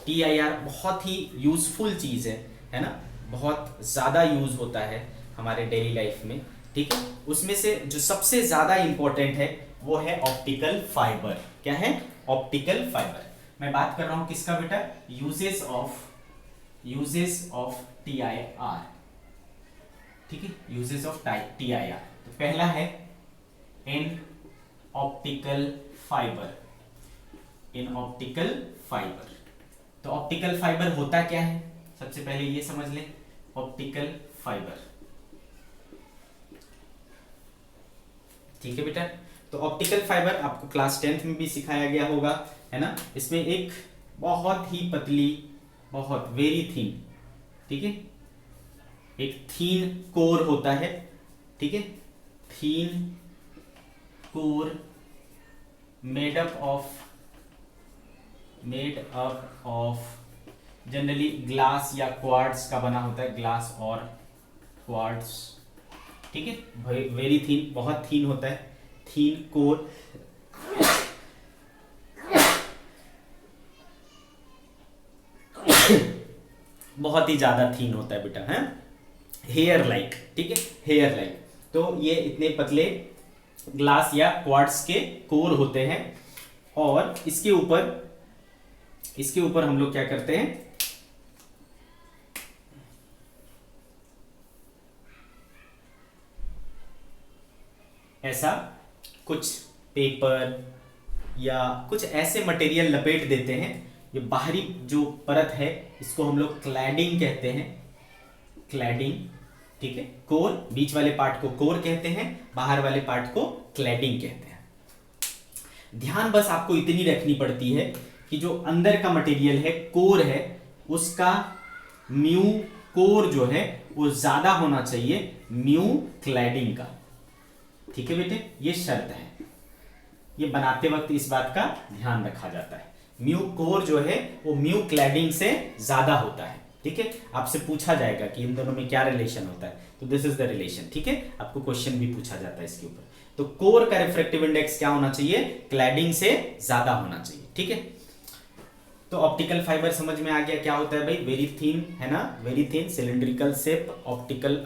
TIR बहुत ही यूजफुल चीज है ना, बहुत ज्यादा यूज होता है हमारे डेली लाइफ में, ठीक है। उसमें से जो सबसे ज्यादा इंपॉर्टेंट है वो है ऑप्टिकल फाइबर। क्या है? Optical fibre. मैं बात कर रहा हूं किसका बेटा? यूजेस ऑफ TIR, ठीक है, यूजेस ऑफ TIR। तो पहला है in optical fibre, in optical fibre. तो ऑप्टिकल फाइबर होता क्या है, सबसे पहले ये समझ लें। ऑप्टिकल फाइबर, ठीक है बेटा। तो ऑप्टिकल फाइबर आपको क्लास 10th में भी सिखाया गया होगा, है ना। इसमें एक बहुत ही पतली, बहुत वेरी थिन, ठीक है, एक थीन कोर होता है, ठीक है, thin core made up of generally glass या क्वार्ट्ज का बना होता है, ग्लास और क्वार्ट्ज, ठीक है। वेरी थीन, बहुत थीन होता है, थीन कोर। बहुत ही ज्यादा थीन होता है बेटा, है हेयर लाइक, ठीक है, हेयर लाइक। तो ये इतने पतले ग्लास या क्वार्ट्ज के कोर होते हैं, और इसके ऊपर हम लोग क्या करते हैं, ऐसा कुछ पेपर या कुछ ऐसे मटेरियल लपेट देते हैं। ये बाहरी जो परत है इसको हम लोग क्लैडिंग कहते हैं, क्लैडिंग, ठीक है। कोर, बीच वाले पार्ट को कोर कहते हैं, बाहर वाले पार्ट को क्लैडिंग कहते हैं। ध्यान बस आपको इतनी रखनी पड़ती है कि जो अंदर का मटेरियल है, कोर है, उसका म्यू कोर जो है वो ज्यादा होना चाहिए म्यू क्लैडिंग का, ठीक है बेटे। ये शर्त है, ये बनाते वक्त इस बात का ध्यान रखा जाता है। म्यू कोर जो है वो म्यू क्लैडिंग से ज्यादा होता है, ठीक है। आपसे पूछा जाएगा कि इन दोनों में क्या रिलेशन होता है, तो दिस इज द रिलेशन, ठीक है। आपको क्वेश्चन भी पूछा जाता है इसके ऊपर। तो कोर का रिफ्रैक्टिव इंडेक्स क्या होना चाहिए? क्लैडिंग से ज्यादा होना चाहिए, ठीक है। तो ऑप्टिकल फाइबर समझ में आ गया क्या होता है भाई? वेरी थिन, है ना, very thin cylindrical shape, optical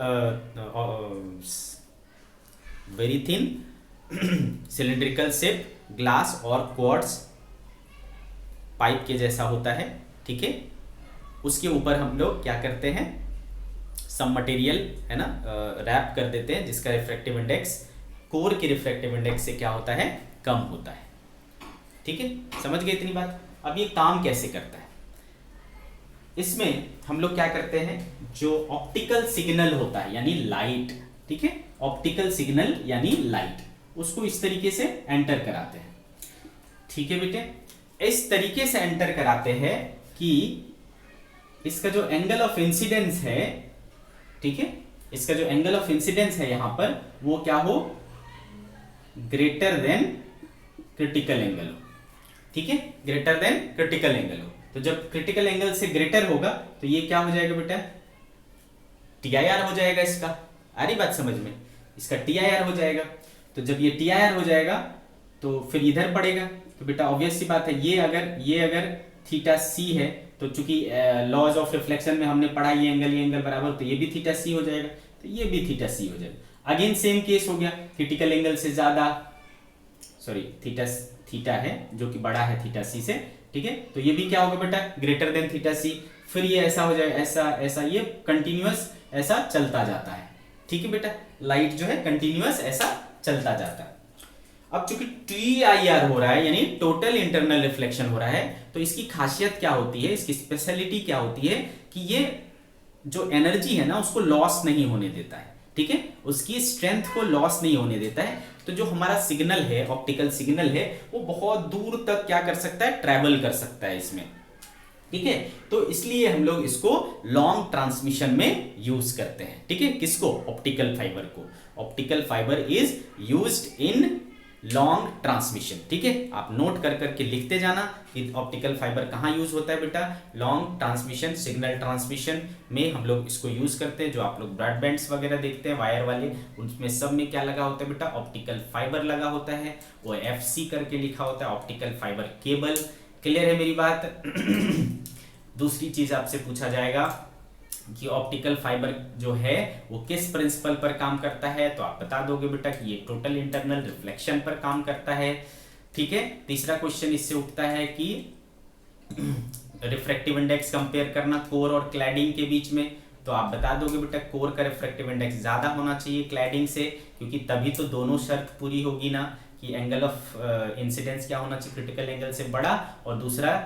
very thin cylindrical shape, glass और क्वार्ट्ज पाइप के जैसा होता है, ठीक है। उसके ऊपर हम लोग क्या करते हैं, सम मटेरियल, है ना, रैप कर देते हैं, जिसका रिफ्रैक्टिव इंडेक्स कोर के रिफ्रैक्टिव इंडेक्स से क्या होता है? कम होता है, ठीक है। समझ गए इतनी बात? अब ये काम कैसे करता है? इसमें हम लोग क्या करते हैं, जो ऑप्टिकल सिग्नल होता है यानी लाइट, ठीक है, ऑप्टिकल सिग्नल यानी लाइट, उसको इस तरीके से एंटर कराते हैं, ठीक है बेटे। इस तरीके से एंटर कराते हैं कि इसका जो एंगल ऑफ इंसिडेंस है, ठीक है, इसका जो एंगल ऑफ इंसिडेंस है यहां पर, वो क्या हो? ग्रेटर देन क्रिटिकल एंगल हो, ठीक है, ग्रेटर देन क्रिटिकल एंगल हो। तो जब क्रिटिकल एंगल से ग्रेटर होगा तो ये क्या हो जाएगा बेटा? TIR हो जाएगा इसका। आ रही बात समझ में? इसका TIR हो जाएगा। तो जब ये TIR हो जाएगा तो फिर इधर पड़ेगा, तो बेटा ऑब्वियस सी बात है, ये अगर थीटा C है, तो चूंकि लॉज ऑफ रिफ्लेक्शन में हमने पढ़ा ये एंगल बराबर, तो ये भी थीटा C हो जाएगा, तो ये भी थीटा C हो जाएगा। अगेन सेम केस हो गया, क्रिटिकल एंगल से ज्यादा, सॉरी थीटा है जो कि बड़ा है थीटा C से, ठीक है। तो ये भी क्या होगा बेटा? Greater than theta C। फिर ये ऐसा हो जाएगा, ऐसा ये कंटिन्यूअस ऐसा चलता जाता है, ठीक है बेटा। लाइट जो है कंटिन्यूअस ऐसा चलता जाता है। अब चूंकि TIR हो रहा है यानी टोटल इंटरनल रिफ्लेक्शन हो रहा है, तो इसकी खासियत क्या होती है, इसकी स्पेशलिटी क्या होती है कि ये जो एनर्जी है ना उसको लॉस नहीं होने देता है, ठीक है, उसकी स्ट्रेंथ को लॉस नहीं होने देता है। तो जो हमारा सिग्नल है, ऑप्टिकल सिग्नल है, वो बहुत दूर तक क्या कर सकता है? ट्रैवल कर सकता है इसमें, ठीक है। तो इसलिए हम लोग इसको लॉन्ग ट्रांसमिशन में यूज करते हैं, ठीक है। किसको? ऑप्टिकल फाइबर को। Optical fibre is used in long transmission. ठीक है, आप नोट कर करके लिखते जाना कि ऑप्टिकल फाइबर कहाँ यूज होता है बेटा, लॉन्ग ट्रांसमिशन, सिग्नल ट्रांसमिशन में हम लोग इसको यूज करते हैं। जो आप लोग ब्रॉडबैंड्स वगैरह देखते हैं वायर वाले, उनमें सब में क्या लगा होता है बेटा, ऑप्टिकल फाइबर लगा होता है, वो FC करके लिखा होता है, ऑप्टिकल फाइबर केबल। क्लियर है मेरी बात? दूसरी चीज आपसे पूछा जाएगा कि ऑप्टिकल फाइबर जो है वो किस प्रिंसिपल पर काम करता है, तो आप बता दोगे बेटा कि ये टोटल इंटरनल रिफ्लेक्शन पर काम करता है। ठीक है, तीसरा क्वेश्चन इससे उठता है कि रिफ्रैक्टिव इंडेक्स कंपेयर करना कोर और क्लैडिंग के बीच में, तो आप बता दोगे बेटा कोर का रिफ्रैक्टिव इंडेक्स ज्यादा होना चाहिए क्लैडिंग से, क्योंकि तभी तो दोनों शर्त पूरी होगी ना, कि एंगल ऑफ इंसिडेंस क्या होना चाहिए, क्रिटिकल एंगल से बड़ा, और दूसरा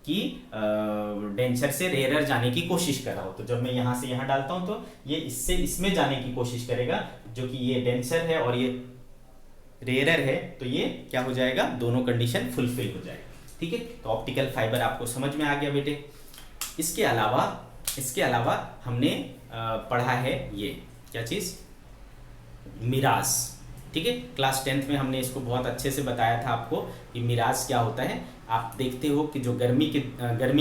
कि डेंसर से रेयरर जाने की कोशिश कर रहा हो। तो जब मैं यहाँ से यहाँ डालता हूँ तो ये इससे इसमें जाने की कोशिश करेगा, जो कि ये डेंसर है और ये रेयरर है, तो ये क्या हो जाएगा, दोनों कंडीशन फुलफिल हो जाएगा। ठीक है, तो ऑप्टिकल फाइबर आपको समझ में आ गया बेटे। इसके अलावा हमने पढ़ा है ये क्या चीज़, मिराज। ठीक है, क्लास 10th में हमने इसको बहुत अच्छे से बताया था आपको कि मिराज क्या होता है। आप देखते हो कि जो गर्मी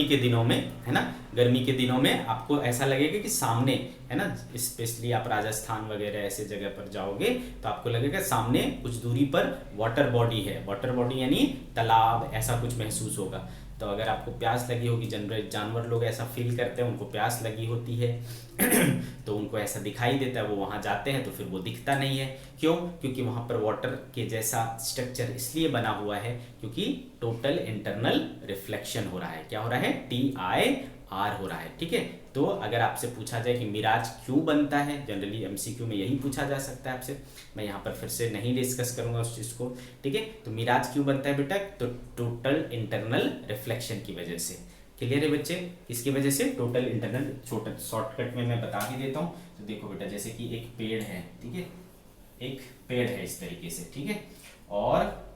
के दिनों में है ना, गर्मी के दिनों में आपको ऐसा लगेगा कि सामने है ना, स्पेशली आप राजस्थान वगैरह ऐसे जगह पर जाओगे तो आपको लगेगा सामने कुछ दूरी पर वाटर बॉडी है, वाटर बॉडी यानी तालाब, ऐसा कुछ महसूस होगा। तो अगर आपको प्यास लगी होगी, जनरल जानवर लोग ऐसा फील करते हैं, उनको प्यास लगी होती है तो उनको ऐसा दिखाई देता है, वो वहाँ जाते हैं तो फिर वो दिखता नहीं है। क्यों? क्योंकि वहाँ पर वाटर के जैसा स्ट्रक्चर इसलिए बना हुआ है क्योंकि टोटल इंटरनल रिफ्लेक्शन हो रहा है। क्या हो रहा है? TIR हो रहा है। ठीक है, तो अगर आपसे पूछा जाए कि मिराज क्यों बनता है, जनरली MCQ में यही पूछा जा सकता है आपसे, मैं यहाँ पर फिर से नहीं डिस्कस करूँगा उस चीज़ को। ठीक है, तो मिराज क्यों बनता है बेटा, तो टोटल इंटरनल रिफ्लेक्शन की वजह से। क्लियर है बच्चे? इसकी वजह से टोटल इंटरनल, छोटा शॉर्टकट में मैं बता ही देता हूँ। तो देखो बेटा, जैसे कि एक पेड़ है, ठीक है, एक पेड़ है इस तरीके से, ठीक है, और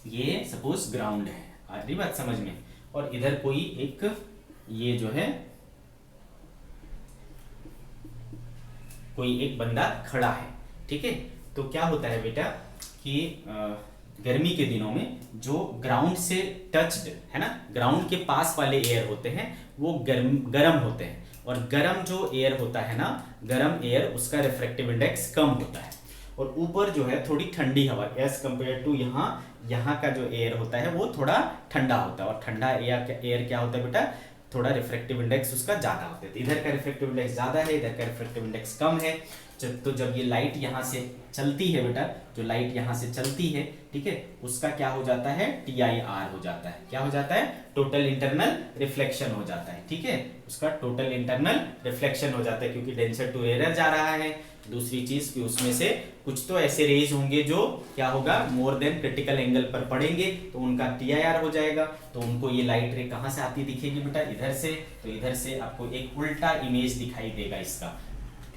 ये सपोज ग्राउंड है, आ रही बात समझ में, और इधर कोई एक ये जो है कोई एक बंदा खड़ा है। ठीक है, तो क्या होता है बेटा कि गर्मी के दिनों में जो ग्राउंड से टच्ड है ना, ग्राउंड के पास वाले एयर होते हैं वो गर्म होते हैं, और गर्म जो एयर होता है ना, गर्म एयर, उसका रिफ्रैक्टिव इंडेक्स कम होता है, और ऊपर जो है थोड़ी ठंडी हवा एज कम्पेयर टू यहाँ का जो एयर होता है वो थोड़ा ठंडा होता है, और ठंडा एयर क्या होता है बेटा, थोड़ा रिफ्रैक्टिव इंडेक्स उसका ज़्यादा होता है। तो इधर का रिफ्रैक्टिव इंडेक्स ज़्यादा है, इधर का रिफ्रैक्टिव इंडेक्स कम है। तो जब ये लाइट यहाँ से चलती है बेटा, जो लाइट यहाँ से चलती है, ठीक है, उसका क्या हो जाता है, TIR हो जाता है। क्या हो जाता है? टोटल इंटरनल रिफ्लेक्शन हो जाता है। ठीक है, उसका टोटल इंटरनल रिफ्लेक्शन हो जाता है, क्योंकि डेंसर टू रेयर जा रहा है। दूसरी चीज कि उसमें से कुछ तो ऐसे रेज होंगे जो क्या होगा, मोर देन क्रिटिकल एंगल पर पड़ेंगे, तो उनका TIR हो जाएगा। तो उनको ये लाइट रे कहाँ से आती दिखेगी बेटा, इधर से। तो इधर से आपको एक उल्टा इमेज दिखाई देगा, इसका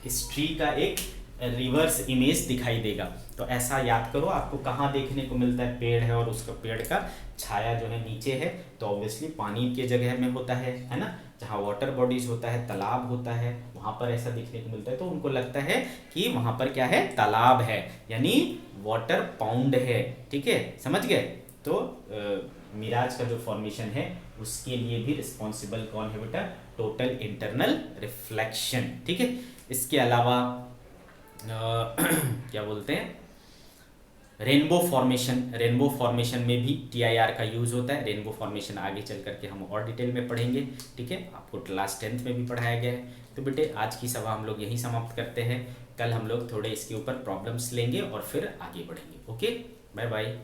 इस ट्री का एक रिवर्स इमेज दिखाई देगा। तो ऐसा याद करो, आपको कहाँ देखने को मिलता है, पेड़ है और उसका पेड़ का छाया जो है नीचे है, तो ऑब्वियसली पानी के जगह में होता है ना, जहाँ वाटर बॉडीज होता है, तालाब होता है, वहाँ पर ऐसा देखने को मिलता है। तो उनको लगता है कि वहाँ पर क्या है, तालाब है, यानी वाटर पाउंड है। ठीक है, समझ गए? तो मिराज का जो फॉर्मेशन है उसके लिए भी रिस्पॉन्सिबल कौन है बेटा, टोटल इंटरनल रिफ्लेक्शन। ठीक है, इसके अलावा क्या बोलते हैं, रेनबो फॉर्मेशन में भी TIR का यूज होता है। रेनबो फॉर्मेशन आगे चल करके हम और डिटेल में पढ़ेंगे। ठीक है, आपको क्लास 10th में भी पढ़ाया गया है। तो बेटे आज की सभा हम लोग यहीं समाप्त करते हैं। कल हम लोग थोड़े इसके ऊपर प्रॉब्लम्स लेंगे और फिर आगे बढ़ेंगे। Okay, bye bye.